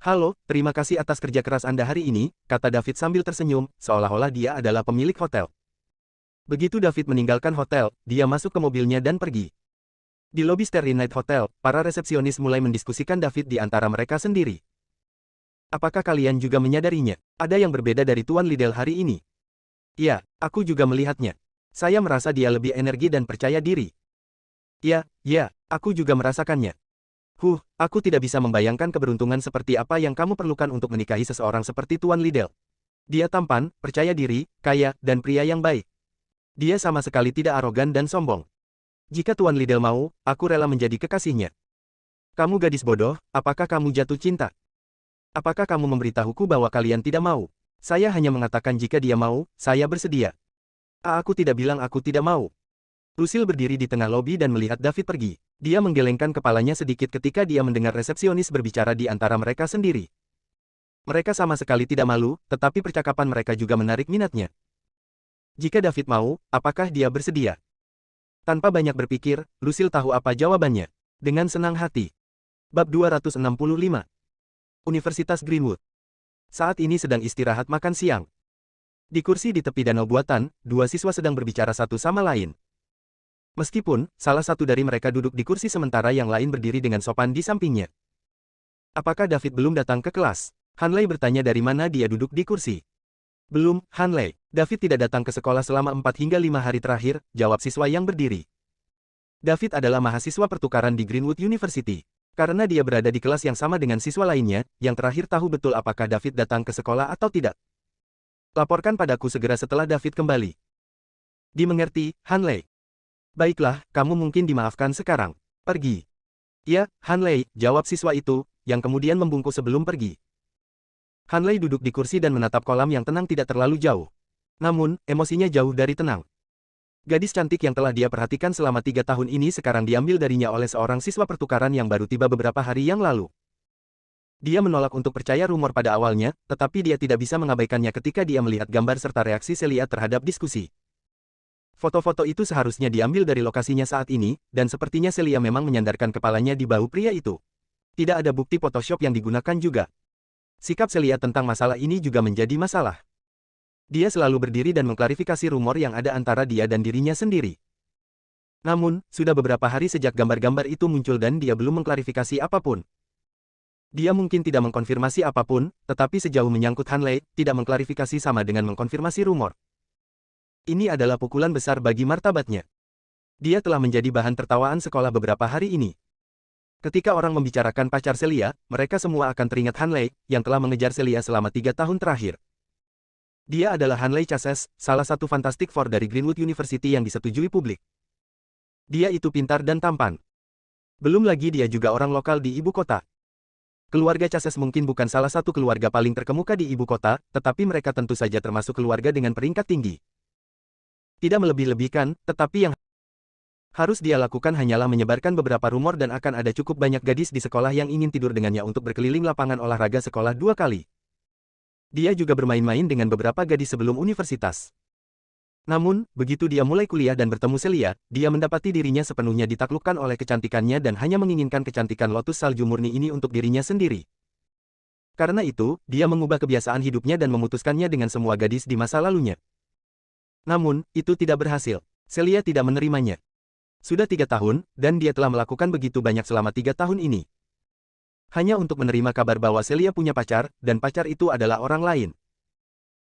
Halo, terima kasih atas kerja keras Anda hari ini, kata David sambil tersenyum, seolah-olah dia adalah pemilik hotel. Begitu David meninggalkan hotel, dia masuk ke mobilnya dan pergi. Di lobi Starry Night Hotel, para resepsionis mulai mendiskusikan David di antara mereka sendiri. Apakah kalian juga menyadarinya? Ada yang berbeda dari Tuan Liddell hari ini. Ya, aku juga melihatnya. Saya merasa dia lebih energi dan percaya diri. Ya, aku juga merasakannya. Aku tidak bisa membayangkan keberuntungan seperti apa yang kamu perlukan untuk menikahi seseorang seperti Tuan Liddell. Dia tampan, percaya diri, kaya, dan pria yang baik. Dia sama sekali tidak arogan dan sombong. Jika Tuan Liddell mau, aku rela menjadi kekasihnya. Kamu gadis bodoh, apakah kamu jatuh cinta? Apakah kamu memberitahuku bahwa kalian tidak mau? Saya hanya mengatakan jika dia mau, saya bersedia. Aku tidak bilang aku tidak mau. Lucille berdiri di tengah lobi dan melihat David pergi. Dia menggelengkan kepalanya sedikit ketika dia mendengar resepsionis berbicara di antara mereka sendiri. Mereka sama sekali tidak malu, tetapi percakapan mereka juga menarik minatnya. Jika David mau, apakah dia bersedia? Tanpa banyak berpikir, Lucille tahu apa jawabannya. Dengan senang hati. Bab 265. Universitas Greenwood. Saat ini sedang istirahat makan siang. Di kursi di tepi danau buatan, dua siswa sedang berbicara satu sama lain. Meskipun, salah satu dari mereka duduk di kursi sementara yang lain berdiri dengan sopan di sampingnya. Apakah David belum datang ke kelas? Hanley bertanya dari mana dia duduk di kursi. Belum, Hanley. David tidak datang ke sekolah selama 4 hingga 5 hari terakhir, jawab siswa yang berdiri. David adalah mahasiswa pertukaran di Greenwood University. Karena dia berada di kelas yang sama dengan siswa lainnya, yang terakhir tahu betul apakah David datang ke sekolah atau tidak. Laporkan padaku segera setelah David kembali. Dimengerti, Hanley. Baiklah, kamu mungkin dimaafkan sekarang. Pergi. Ya, Hanley, jawab siswa itu, yang kemudian membungkuk sebelum pergi. Hanley duduk di kursi dan menatap kolam yang tenang tidak terlalu jauh. Namun, emosinya jauh dari tenang. Gadis cantik yang telah dia perhatikan selama 3 tahun ini sekarang diambil darinya oleh seorang siswa pertukaran yang baru tiba beberapa hari yang lalu. Dia menolak untuk percaya rumor pada awalnya, tetapi dia tidak bisa mengabaikannya ketika dia melihat gambar serta reaksi Celia terhadap diskusi. Foto-foto itu seharusnya diambil dari lokasinya saat ini, dan sepertinya Celia memang menyandarkan kepalanya di bahu pria itu. Tidak ada bukti Photoshop yang digunakan juga. Sikap Celia tentang masalah ini juga menjadi masalah. Dia selalu berdiri dan mengklarifikasi rumor yang ada antara dia dan dirinya sendiri. Namun, sudah beberapa hari sejak gambar-gambar itu muncul dan dia belum mengklarifikasi apapun. Dia mungkin tidak mengkonfirmasi apapun, tetapi sejauh menyangkut Hanley, tidak mengklarifikasi sama dengan mengkonfirmasi rumor. Ini adalah pukulan besar bagi martabatnya. Dia telah menjadi bahan tertawaan sekolah beberapa hari ini. Ketika orang membicarakan pacar Celia, mereka semua akan teringat Hanley, yang telah mengejar Celia selama 3 tahun terakhir. Dia adalah Hanley Chasez, salah satu Fantastic Four dari Greenwood University yang disetujui publik. Dia itu pintar dan tampan. Belum lagi dia juga orang lokal di ibu kota. Keluarga Chasez mungkin bukan salah satu keluarga paling terkemuka di ibu kota, tetapi mereka tentu saja termasuk keluarga dengan peringkat tinggi. Tidak melebih-lebihkan, tetapi yang harus dia lakukan hanyalah menyebarkan beberapa rumor dan akan ada cukup banyak gadis di sekolah yang ingin tidur dengannya untuk berkeliling lapangan olahraga sekolah 2 kali. Dia juga bermain-main dengan beberapa gadis sebelum universitas. Namun, begitu dia mulai kuliah dan bertemu Celia, dia mendapati dirinya sepenuhnya ditaklukkan oleh kecantikannya dan hanya menginginkan kecantikan lotus salju murni ini untuk dirinya sendiri. Karena itu, dia mengubah kebiasaan hidupnya dan memutuskannya dengan semua gadis di masa lalunya. Namun, itu tidak berhasil. Celia tidak menerimanya. Sudah 3 tahun, dan dia telah melakukan begitu banyak selama 3 tahun ini. Hanya untuk menerima kabar bahwa Celia punya pacar, dan pacar itu adalah orang lain.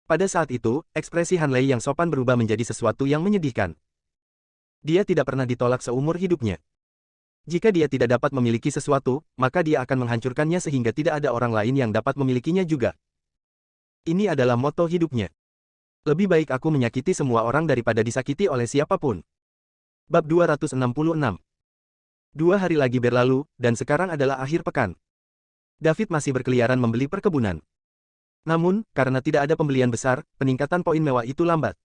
Pada saat itu, ekspresi Hanley yang sopan berubah menjadi sesuatu yang menyedihkan. Dia tidak pernah ditolak seumur hidupnya. Jika dia tidak dapat memiliki sesuatu, maka dia akan menghancurkannya sehingga tidak ada orang lain yang dapat memilikinya juga. Ini adalah moto hidupnya. Lebih baik aku menyakiti semua orang daripada disakiti oleh siapapun. Bab 266. 2 hari lagi berlalu, dan sekarang adalah akhir pekan. David masih berkeliaran membeli perkebunan. Namun, karena tidak ada pembelian besar, peningkatan poin mewah itu lambat.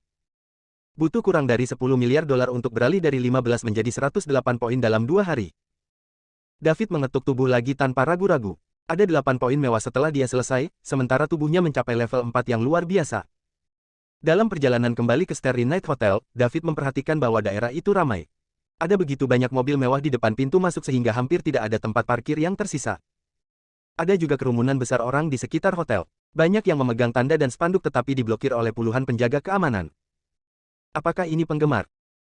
Butuh kurang dari 10 miliar dolar untuk beralih dari 15 menjadi 108 poin dalam 2 hari. David mengetuk tubuh lagi tanpa ragu-ragu. Ada 8 poin mewah setelah dia selesai, sementara tubuhnya mencapai level 4 yang luar biasa. Dalam perjalanan kembali ke Starry Night Hotel, David memperhatikan bahwa daerah itu ramai. Ada begitu banyak mobil mewah di depan pintu masuk sehingga hampir tidak ada tempat parkir yang tersisa. Ada juga kerumunan besar orang di sekitar hotel. Banyak yang memegang tanda dan spanduk tetapi diblokir oleh puluhan penjaga keamanan. Apakah ini penggemar?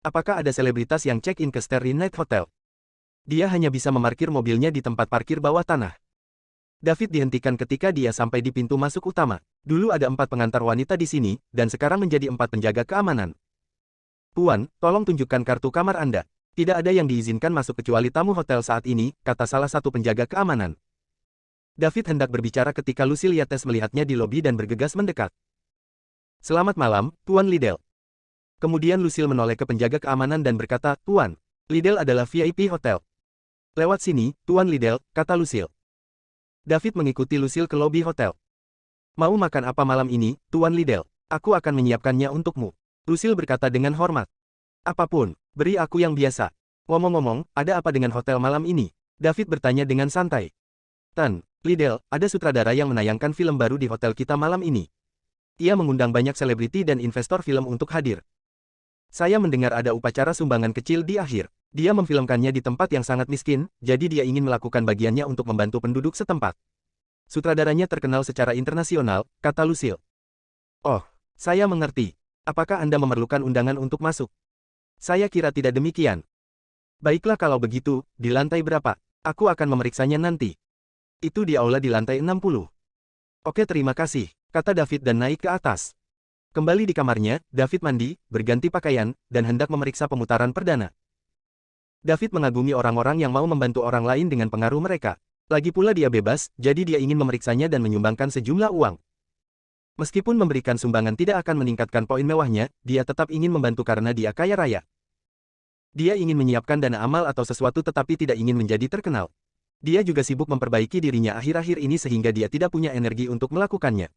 Apakah ada selebritas yang check-in ke Starry Night Hotel? Dia hanya bisa memarkir mobilnya di tempat parkir bawah tanah. David dihentikan ketika dia sampai di pintu masuk utama. Dulu ada 4 pengantar wanita di sini, dan sekarang menjadi 4 penjaga keamanan. Tuan, tolong tunjukkan kartu kamar Anda. Tidak ada yang diizinkan masuk kecuali tamu hotel saat ini, kata salah satu penjaga keamanan. David hendak berbicara ketika Lucy Liates melihatnya di lobi dan bergegas mendekat. Selamat malam, Tuan Liddell. Kemudian Lucille menoleh ke penjaga keamanan dan berkata, Tuan, Liddell adalah VIP hotel. Lewat sini, Tuan Liddell, kata Lucille. David mengikuti Lucille ke lobi hotel. Mau makan apa malam ini, Tuan Liddell? Aku akan menyiapkannya untukmu. Lucille berkata dengan hormat. Apapun, beri aku yang biasa. Ngomong-ngomong, ada apa dengan hotel malam ini? David bertanya dengan santai. Tan, Liddell, ada sutradara yang menayangkan film baru di hotel kita malam ini. Ia mengundang banyak selebriti dan investor film untuk hadir. Saya mendengar ada upacara sumbangan kecil di akhir. Dia memfilmkannya di tempat yang sangat miskin, jadi dia ingin melakukan bagiannya untuk membantu penduduk setempat. Sutradaranya terkenal secara internasional, kata Lucille. Oh, saya mengerti. Apakah Anda memerlukan undangan untuk masuk? Saya kira tidak demikian. Baiklah kalau begitu, di lantai berapa? Aku akan memeriksanya nanti. Itu di aula di lantai 60. Oke terima kasih, kata David dan naik ke atas. Kembali di kamarnya, David mandi, berganti pakaian, dan hendak memeriksa pemutaran perdana. David mengagumi orang-orang yang mau membantu orang lain dengan pengaruh mereka. Lagi pula dia bebas, jadi dia ingin memeriksanya dan menyumbangkan sejumlah uang. Meskipun memberikan sumbangan tidak akan meningkatkan poin mewahnya, dia tetap ingin membantu karena dia kaya raya. Dia ingin menyiapkan dana amal atau sesuatu tetapi tidak ingin menjadi terkenal. Dia juga sibuk memperbaiki dirinya akhir-akhir ini sehingga dia tidak punya energi untuk melakukannya.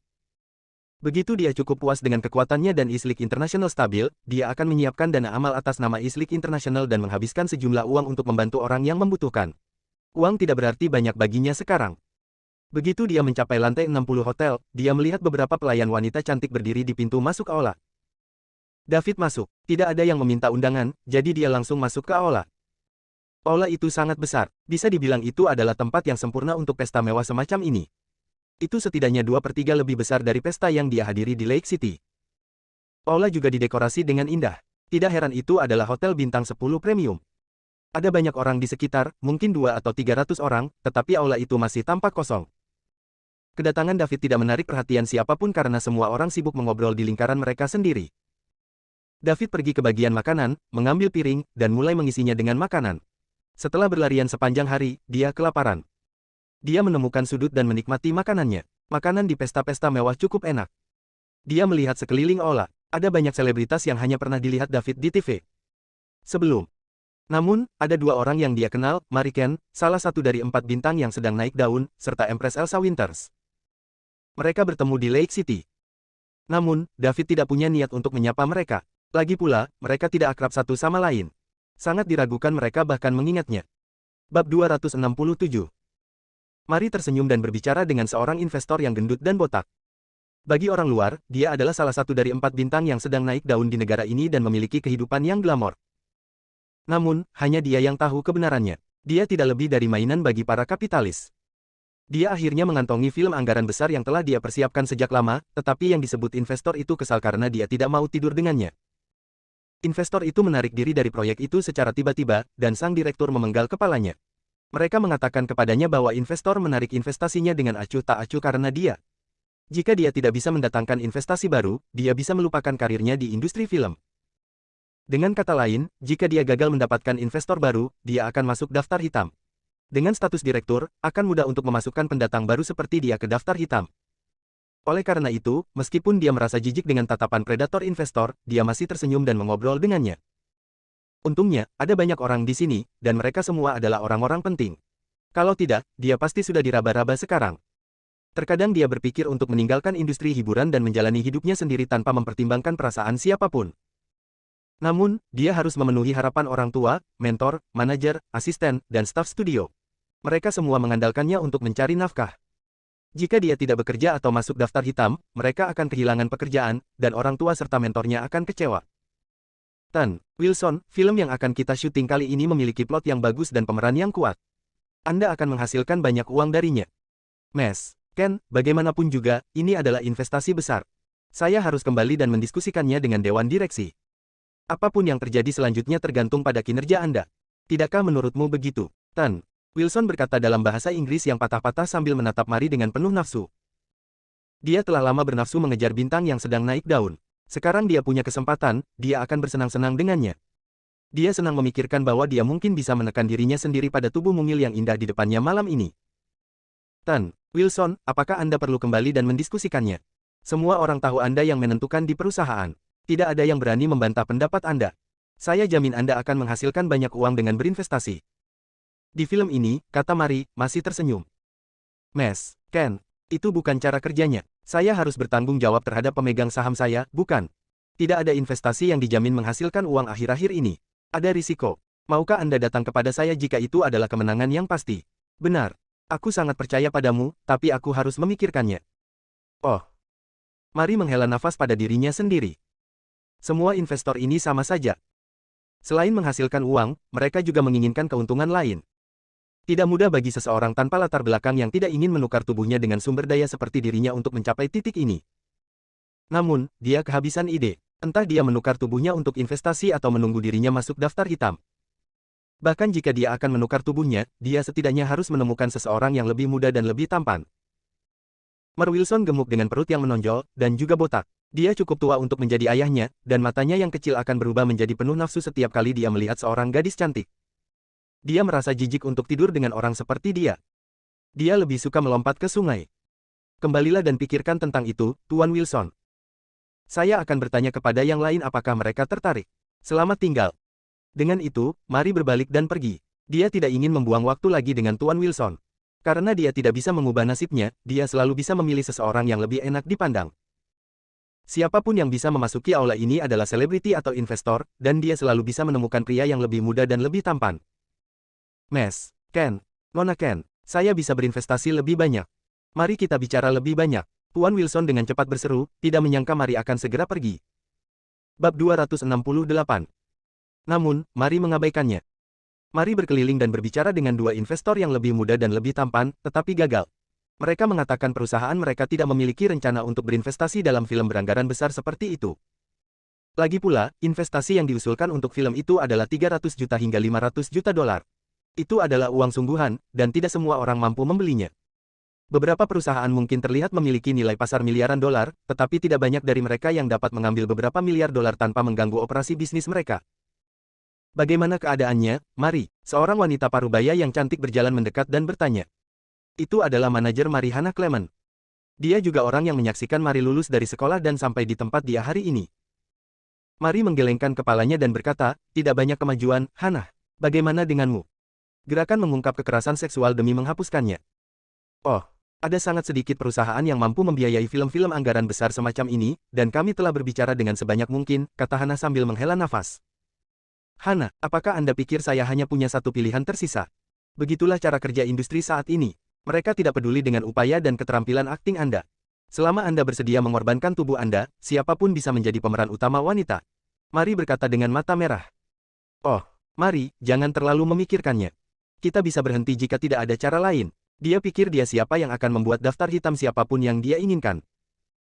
Begitu dia cukup puas dengan kekuatannya dan Islik International stabil, dia akan menyiapkan dana amal atas nama Islik International dan menghabiskan sejumlah uang untuk membantu orang yang membutuhkan. Uang tidak berarti banyak baginya sekarang. Begitu dia mencapai lantai 60 hotel, dia melihat beberapa pelayan wanita cantik berdiri di pintu masuk aula. David masuk. Tidak ada yang meminta undangan, jadi dia langsung masuk ke aula. Aula itu sangat besar, bisa dibilang itu adalah tempat yang sempurna untuk pesta mewah semacam ini. Itu setidaknya 2/3 lebih besar dari pesta yang dia hadiri di Lake City. Aula juga didekorasi dengan indah. Tidak heran itu adalah hotel bintang 10 premium. Ada banyak orang di sekitar, mungkin 200 atau 300 orang, tetapi aula itu masih tampak kosong. Kedatangan David tidak menarik perhatian siapapun karena semua orang sibuk mengobrol di lingkaran mereka sendiri. David pergi ke bagian makanan, mengambil piring, dan mulai mengisinya dengan makanan. Setelah berlarian sepanjang hari, dia kelaparan. Dia menemukan sudut dan menikmati makanannya. Makanan di pesta-pesta mewah cukup enak. Dia melihat sekeliling aula. Ada banyak selebritas yang hanya pernah dilihat David di TV sebelum. Namun, ada dua orang yang dia kenal, Mary Ken, salah satu dari 4 bintang yang sedang naik daun, serta Empress Elsa Winters. Mereka bertemu di Lake City. Namun, David tidak punya niat untuk menyapa mereka. Lagi pula, mereka tidak akrab satu sama lain. Sangat diragukan mereka bahkan mengingatnya. Bab 267. Mary tersenyum dan berbicara dengan seorang investor yang gendut dan botak. Bagi orang luar, dia adalah salah satu dari 4 bintang yang sedang naik daun di negara ini dan memiliki kehidupan yang glamor. Namun, hanya dia yang tahu kebenarannya. Dia tidak lebih dari mainan bagi para kapitalis. Dia akhirnya mengantongi film anggaran besar yang telah dia persiapkan sejak lama, tetapi yang disebut investor itu kesal karena dia tidak mau tidur dengannya. Investor itu menarik diri dari proyek itu secara tiba-tiba, dan sang direktur memenggal kepalanya. Mereka mengatakan kepadanya bahwa investor menarik investasinya dengan acuh tak acuh karena dia. Jika dia tidak bisa mendatangkan investasi baru, dia bisa melupakan karirnya di industri film. Dengan kata lain, jika dia gagal mendapatkan investor baru, dia akan masuk daftar hitam. Dengan status direktur, akan mudah untuk memasukkan pendatang baru seperti dia ke daftar hitam. Oleh karena itu, meskipun dia merasa jijik dengan tatapan predator investor, dia masih tersenyum dan mengobrol dengannya. Untungnya, ada banyak orang di sini, dan mereka semua adalah orang-orang penting. Kalau tidak, dia pasti sudah diraba-raba sekarang. Terkadang dia berpikir untuk meninggalkan industri hiburan dan menjalani hidupnya sendiri tanpa mempertimbangkan perasaan siapapun. Namun, dia harus memenuhi harapan orang tua, mentor, manajer, asisten, dan staf studio. Mereka semua mengandalkannya untuk mencari nafkah. Jika dia tidak bekerja atau masuk daftar hitam, mereka akan kehilangan pekerjaan, dan orang tua serta mentornya akan kecewa. Tan Wilson, film yang akan kita syuting kali ini memiliki plot yang bagus dan pemeran yang kuat. Anda akan menghasilkan banyak uang darinya. Mas Ken, bagaimanapun juga, ini adalah investasi besar. Saya harus kembali dan mendiskusikannya dengan Dewan Direksi. Apapun yang terjadi selanjutnya tergantung pada kinerja Anda. Tidakkah menurutmu begitu? Tan Wilson berkata dalam bahasa Inggris yang patah-patah sambil menatap Mary dengan penuh nafsu. Dia telah lama bernafsu mengejar bintang yang sedang naik daun. Sekarang dia punya kesempatan, dia akan bersenang-senang dengannya. Dia senang memikirkan bahwa dia mungkin bisa menekan dirinya sendiri pada tubuh mungil yang indah di depannya malam ini. Tan Wilson, apakah Anda perlu kembali dan mendiskusikannya? Semua orang tahu Anda yang menentukan di perusahaan. Tidak ada yang berani membantah pendapat Anda. Saya jamin Anda akan menghasilkan banyak uang dengan berinvestasi. Di film ini, kata Mary, masih tersenyum. Mas Ken, itu bukan cara kerjanya. Saya harus bertanggung jawab terhadap pemegang saham saya, bukan? Tidak ada investasi yang dijamin menghasilkan uang akhir-akhir ini. Ada risiko. Maukah Anda datang kepada saya jika itu adalah kemenangan yang pasti? Benar. Aku sangat percaya padamu, tapi aku harus memikirkannya. Oh. Mary menghela nafas pada dirinya sendiri. Semua investor ini sama saja. Selain menghasilkan uang, mereka juga menginginkan keuntungan lain. Tidak mudah bagi seseorang tanpa latar belakang yang tidak ingin menukar tubuhnya dengan sumber daya seperti dirinya untuk mencapai titik ini. Namun, dia kehabisan ide. Entah dia menukar tubuhnya untuk investasi atau menunggu dirinya masuk daftar hitam. Bahkan jika dia akan menukar tubuhnya, dia setidaknya harus menemukan seseorang yang lebih muda dan lebih tampan. Mary Wilson gemuk dengan perut yang menonjol, dan juga botak. Dia cukup tua untuk menjadi ayahnya, dan matanya yang kecil akan berubah menjadi penuh nafsu setiap kali dia melihat seorang gadis cantik. Dia merasa jijik untuk tidur dengan orang seperti dia. Dia lebih suka melompat ke sungai. Kembalilah dan pikirkan tentang itu, Tuan Wilson. Saya akan bertanya kepada yang lain apakah mereka tertarik. Selamat tinggal. Dengan itu, Mary berbalik dan pergi. Dia tidak ingin membuang waktu lagi dengan Tuan Wilson. Karena dia tidak bisa mengubah nasibnya, dia selalu bisa memilih seseorang yang lebih enak dipandang. Siapapun yang bisa memasuki aula ini adalah selebriti atau investor, dan dia selalu bisa menemukan pria yang lebih muda dan lebih tampan. Mas Ken, Nona Ken, saya bisa berinvestasi lebih banyak. Mari kita bicara lebih banyak. Tuan Wilson dengan cepat berseru, tidak menyangka Mary akan segera pergi. Bab 268. Namun, Mary mengabaikannya. Mary berkeliling dan berbicara dengan dua investor yang lebih muda dan lebih tampan, tetapi gagal. Mereka mengatakan perusahaan mereka tidak memiliki rencana untuk berinvestasi dalam film beranggaran besar seperti itu. Lagi pula, investasi yang diusulkan untuk film itu adalah 300 juta hingga 500 juta dolar. Itu adalah uang sungguhan, dan tidak semua orang mampu membelinya. Beberapa perusahaan mungkin terlihat memiliki nilai pasar miliaran dolar, tetapi tidak banyak dari mereka yang dapat mengambil beberapa miliar dolar tanpa mengganggu operasi bisnis mereka. Bagaimana keadaannya, Mary? Seorang wanita parubaya yang cantik berjalan mendekat dan bertanya. Itu adalah manajer Mary Hannah Clement. Dia juga orang yang menyaksikan Mari lulus dari sekolah dan sampai di tempat dia hari ini. Mari menggelengkan kepalanya dan berkata, tidak banyak kemajuan, Hannah. Bagaimana denganmu? Gerakan mengungkap kekerasan seksual demi menghapuskannya. Oh, ada sangat sedikit perusahaan yang mampu membiayai film-film anggaran besar semacam ini, dan kami telah berbicara dengan sebanyak mungkin, kata Hannah sambil menghela nafas. Hannah, apakah Anda pikir saya hanya punya satu pilihan tersisa? Begitulah cara kerja industri saat ini. Mereka tidak peduli dengan upaya dan keterampilan akting Anda. Selama Anda bersedia mengorbankan tubuh Anda, siapapun bisa menjadi pemeran utama wanita. Mari berkata dengan mata merah. Oh, Mari, jangan terlalu memikirkannya. Kita bisa berhenti jika tidak ada cara lain. Dia pikir dia siapa yang akan membuat daftar hitam siapapun yang dia inginkan.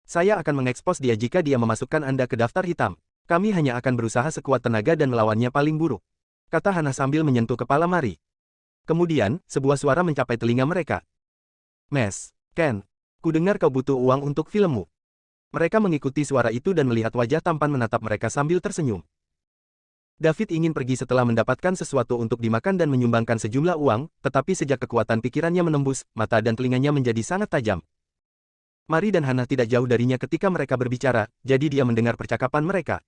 Saya akan mengekspos dia jika dia memasukkan Anda ke daftar hitam. Kami hanya akan berusaha sekuat tenaga dan melawannya paling buruk. Kata Hannah sambil menyentuh kepala Mari. Kemudian, sebuah suara mencapai telinga mereka. Mes, Ken, kudengar kau butuh uang untuk filmmu. Mereka mengikuti suara itu dan melihat wajah tampan menatap mereka sambil tersenyum. David ingin pergi setelah mendapatkan sesuatu untuk dimakan dan menyumbangkan sejumlah uang, tetapi sejak kekuatan pikirannya menembus, mata dan telinganya menjadi sangat tajam. Mari dan Hannah tidak jauh darinya ketika mereka berbicara, jadi dia mendengar percakapan mereka.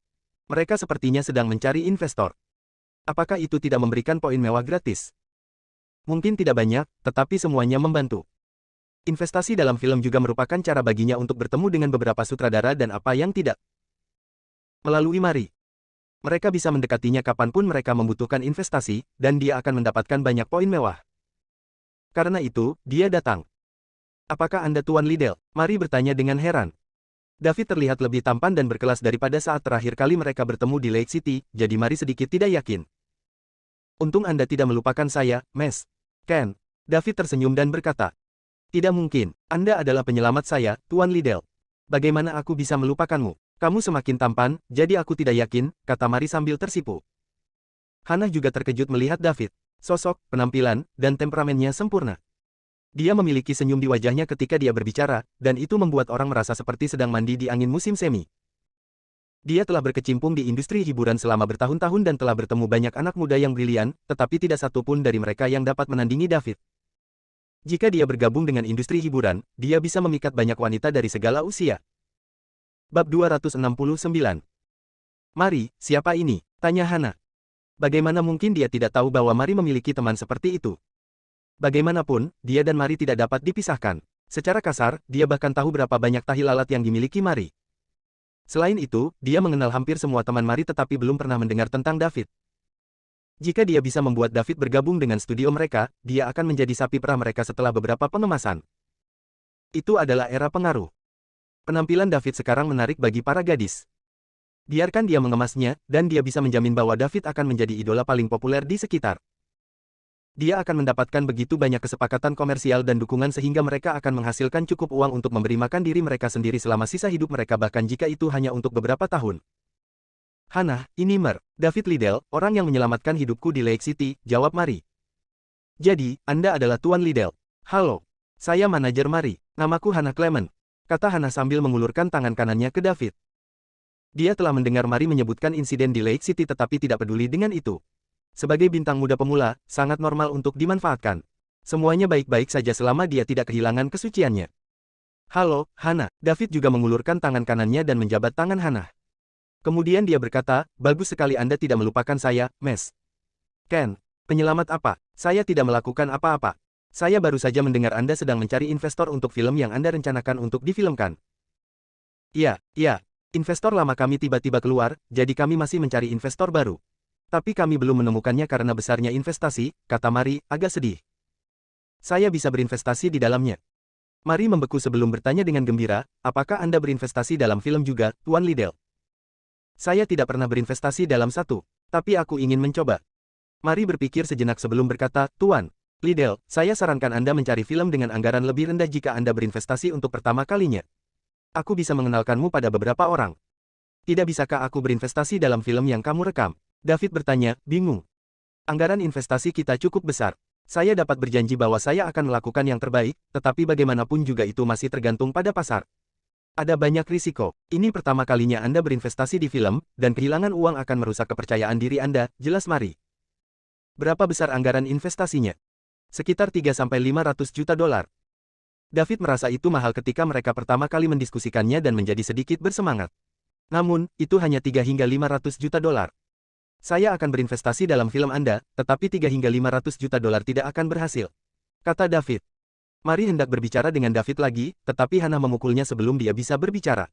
Mereka sepertinya sedang mencari investor. Apakah itu tidak memberikan poin mewah gratis? Mungkin tidak banyak, tetapi semuanya membantu. Investasi dalam film juga merupakan cara baginya untuk bertemu dengan beberapa sutradara dan apa yang tidak. Melalui Mari. Mereka bisa mendekatinya kapanpun mereka membutuhkan investasi, dan dia akan mendapatkan banyak poin mewah. Karena itu, dia datang. Apakah Anda Tuan Liddell? Mari bertanya dengan heran. David terlihat lebih tampan dan berkelas daripada saat terakhir kali mereka bertemu di Lake City, jadi Mari sedikit tidak yakin. Untung Anda tidak melupakan saya, Mes. Ken. David tersenyum dan berkata. Tidak mungkin, Anda adalah penyelamat saya, Tuan Liddell. Bagaimana aku bisa melupakanmu? Kamu semakin tampan, jadi aku tidak yakin, kata Mari sambil tersipu. Hannah juga terkejut melihat David. Sosok, penampilan, dan temperamennya sempurna. Dia memiliki senyum di wajahnya ketika dia berbicara, dan itu membuat orang merasa seperti sedang mandi di angin musim semi. Dia telah berkecimpung di industri hiburan selama bertahun-tahun dan telah bertemu banyak anak muda yang brilian, tetapi tidak satu pun dari mereka yang dapat menandingi David. Jika dia bergabung dengan industri hiburan, dia bisa memikat banyak wanita dari segala usia. Bab 269. Mari, siapa ini? Tanya Hannah. Bagaimana mungkin dia tidak tahu bahwa Mari memiliki teman seperti itu? Bagaimanapun, dia dan Mari tidak dapat dipisahkan. Secara kasar, dia bahkan tahu berapa banyak tahi lalat yang dimiliki Mari. Selain itu, dia mengenal hampir semua teman Mari tetapi belum pernah mendengar tentang David. Jika dia bisa membuat David bergabung dengan studio mereka, dia akan menjadi sapi perah mereka setelah beberapa pengemasan. Itu adalah era pengaruh. Penampilan David sekarang menarik bagi para gadis. Biarkan dia mengemasnya, dan dia bisa menjamin bahwa David akan menjadi idola paling populer di sekitar. Dia akan mendapatkan begitu banyak kesepakatan komersial dan dukungan sehingga mereka akan menghasilkan cukup uang untuk memberi makan diri mereka sendiri selama sisa hidup mereka bahkan jika itu hanya untuk beberapa tahun. Hannah, ini Mer, David Liddell, orang yang menyelamatkan hidupku di Lake City, jawab Mari. Jadi, Anda adalah Tuan Liddell. Halo, saya manajer Mari, namaku Hannah Clement. Kata Hannah sambil mengulurkan tangan kanannya ke David. Dia telah mendengar Mari menyebutkan insiden di Lake City tetapi tidak peduli dengan itu. Sebagai bintang muda pemula, sangat normal untuk dimanfaatkan. Semuanya baik-baik saja selama dia tidak kehilangan kesuciannya. Halo, Hannah. David juga mengulurkan tangan kanannya dan menjabat tangan Hannah. Kemudian dia berkata, bagus sekali Anda tidak melupakan saya, Mes. Ken, penyelamat apa? Saya tidak melakukan apa-apa. Saya baru saja mendengar Anda sedang mencari investor untuk film yang Anda rencanakan untuk difilmkan. Iya, investor lama kami tiba-tiba keluar, jadi kami masih mencari investor baru. Tapi kami belum menemukannya karena besarnya investasi, kata Mari, agak sedih. Saya bisa berinvestasi di dalamnya. Mari membeku sebelum bertanya dengan gembira, apakah Anda berinvestasi dalam film juga, Tuan Liddell? Saya tidak pernah berinvestasi dalam satu, tapi aku ingin mencoba. Mari berpikir sejenak sebelum berkata, Tuan Liddell, saya sarankan Anda mencari film dengan anggaran lebih rendah jika Anda berinvestasi untuk pertama kalinya. Aku bisa mengenalkanmu pada beberapa orang. Tidak bisakah aku berinvestasi dalam film yang kamu rekam? David bertanya, bingung. Anggaran investasi kita cukup besar. Saya dapat berjanji bahwa saya akan melakukan yang terbaik, tetapi bagaimanapun juga itu masih tergantung pada pasar. Ada banyak risiko. Ini pertama kalinya Anda berinvestasi di film, dan kehilangan uang akan merusak kepercayaan diri Anda, jelas Mari. Berapa besar anggaran investasinya? Sekitar 3–500 juta dolar. David merasa itu mahal ketika mereka pertama kali mendiskusikannya dan menjadi sedikit bersemangat. Namun, itu hanya 3 hingga 500 juta dolar. Saya akan berinvestasi dalam film Anda, tetapi 3 hingga 500 juta dolar tidak akan berhasil, kata David. Mari hendak berbicara dengan David lagi, tetapi Hannah memukulnya sebelum dia bisa berbicara.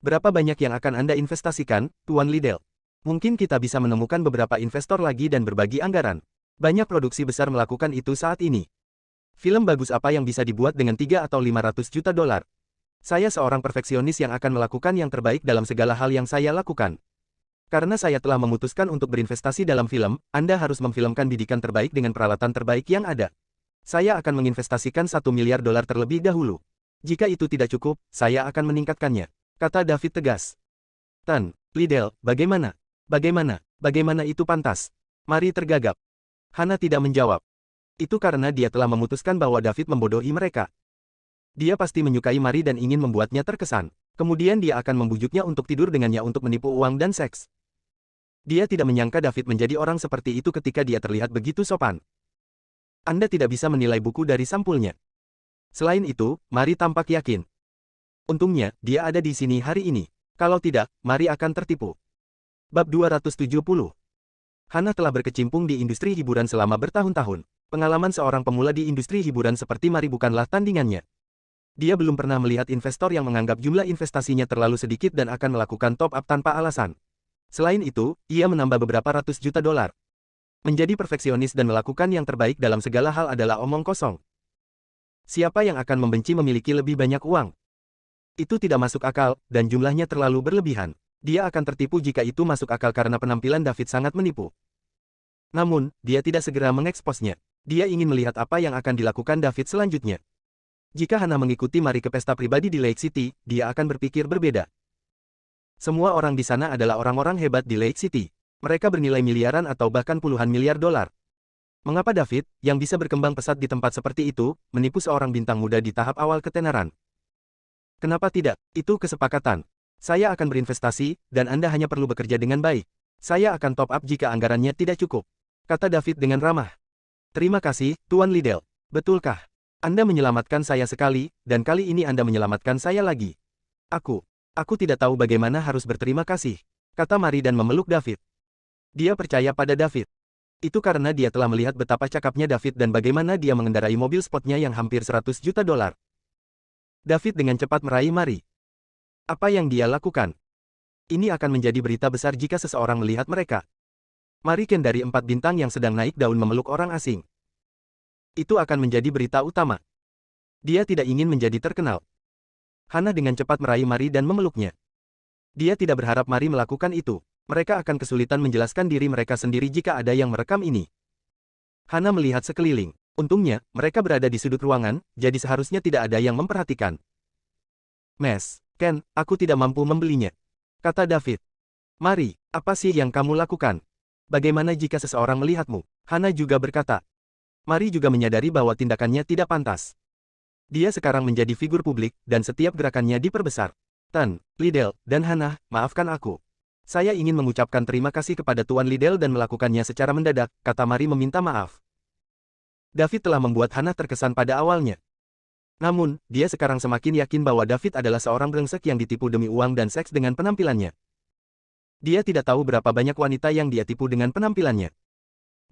Berapa banyak yang akan Anda investasikan, Tuan Liddell? Mungkin kita bisa menemukan beberapa investor lagi dan berbagi anggaran. Banyak produksi besar melakukan itu saat ini. Film bagus apa yang bisa dibuat dengan 3 atau 500 juta dolar? Saya seorang perfeksionis yang akan melakukan yang terbaik dalam segala hal yang saya lakukan. Karena saya telah memutuskan untuk berinvestasi dalam film, Anda harus memfilmkan bidikan terbaik dengan peralatan terbaik yang ada. Saya akan menginvestasikan 1 miliar dolar terlebih dahulu. Jika itu tidak cukup, saya akan meningkatkannya, kata David tegas. Tan, Liddell, bagaimana? Bagaimana itu pantas? Mari tergagap. Hannah tidak menjawab. Itu karena dia telah memutuskan bahwa David membodohi mereka. Dia pasti menyukai Mari dan ingin membuatnya terkesan. Kemudian dia akan membujuknya untuk tidur dengannya untuk menipu uang dan seks. Dia tidak menyangka David menjadi orang seperti itu ketika dia terlihat begitu sopan. Anda tidak bisa menilai buku dari sampulnya. Selain itu, Mari tampak yakin. Untungnya, dia ada di sini hari ini. Kalau tidak, Mari akan tertipu. Bab 270. Hannah telah berkecimpung di industri hiburan selama bertahun-tahun. Pengalaman seorang pemula di industri hiburan seperti Mari bukanlah tandingannya. Dia belum pernah melihat investor yang menganggap jumlah investasinya terlalu sedikit dan akan melakukan top up tanpa alasan. Selain itu, ia menambah beberapa ratus juta dolar. Menjadi perfeksionis dan melakukan yang terbaik dalam segala hal adalah omong kosong. Siapa yang akan membenci memiliki lebih banyak uang? Itu tidak masuk akal, dan jumlahnya terlalu berlebihan. Dia akan tertipu jika itu masuk akal karena penampilan David sangat menipu. Namun, dia tidak segera mengeksposnya. Dia ingin melihat apa yang akan dilakukan David selanjutnya. Jika Hannah mengikuti Mari ke pesta pribadi di Lake City, dia akan berpikir berbeda. Semua orang di sana adalah orang-orang hebat di Lake City. Mereka bernilai miliaran atau bahkan puluhan miliar dolar. Mengapa David, yang bisa berkembang pesat di tempat seperti itu, menipu seorang bintang muda di tahap awal ketenaran? Kenapa tidak? Itu kesepakatan. Saya akan berinvestasi, dan Anda hanya perlu bekerja dengan baik. Saya akan top up jika anggarannya tidak cukup, kata David dengan ramah. Terima kasih, Tuan Liddell. Betulkah? Anda menyelamatkan saya sekali, dan kali ini Anda menyelamatkan saya lagi. Aku tidak tahu bagaimana harus berterima kasih, kata Mari dan memeluk David. Dia percaya pada David. Itu karena dia telah melihat betapa cakapnya David dan bagaimana dia mengendarai mobil sportnya yang hampir 100 juta dolar. David dengan cepat meraih Mari. Apa yang dia lakukan? Ini akan menjadi berita besar jika seseorang melihat mereka. Mari Ken dari 4 bintang yang sedang naik daun memeluk orang asing. Itu akan menjadi berita utama. Dia tidak ingin menjadi terkenal. Hannah dengan cepat meraih Mari dan memeluknya. Dia tidak berharap Mari melakukan itu. Mereka akan kesulitan menjelaskan diri mereka sendiri jika ada yang merekam ini. Hannah melihat sekeliling. Untungnya, mereka berada di sudut ruangan, jadi seharusnya tidak ada yang memperhatikan. Mes, Ken, aku tidak mampu membelinya, kata David. Mari, apa sih yang kamu lakukan? Bagaimana jika seseorang melihatmu? Hannah juga berkata. Mari juga menyadari bahwa tindakannya tidak pantas. Dia sekarang menjadi figur publik, dan setiap gerakannya diperbesar. Tan, Liddell, dan Hannah, maafkan aku. Saya ingin mengucapkan terima kasih kepada Tuan Liddell dan melakukannya secara mendadak, kata Mari meminta maaf. David telah membuat Hannah terkesan pada awalnya. Namun, dia sekarang semakin yakin bahwa David adalah seorang brengsek yang ditipu demi uang dan seks dengan penampilannya. Dia tidak tahu berapa banyak wanita yang dia tipu dengan penampilannya.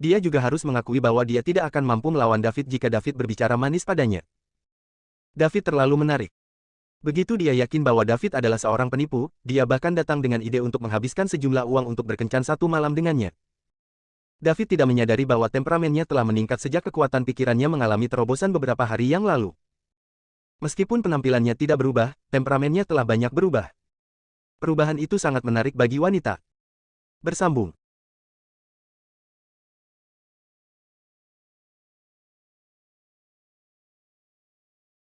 Dia juga harus mengakui bahwa dia tidak akan mampu melawan David jika David berbicara manis padanya. David terlalu menarik. Begitu dia yakin bahwa David adalah seorang penipu, dia bahkan datang dengan ide untuk menghabiskan sejumlah uang untuk berkencan satu malam dengannya. David tidak menyadari bahwa temperamennya telah meningkat sejak kekuatan pikirannya mengalami terobosan beberapa hari yang lalu. Meskipun penampilannya tidak berubah, temperamennya telah banyak berubah. Perubahan itu sangat menarik bagi wanita. Bersambung.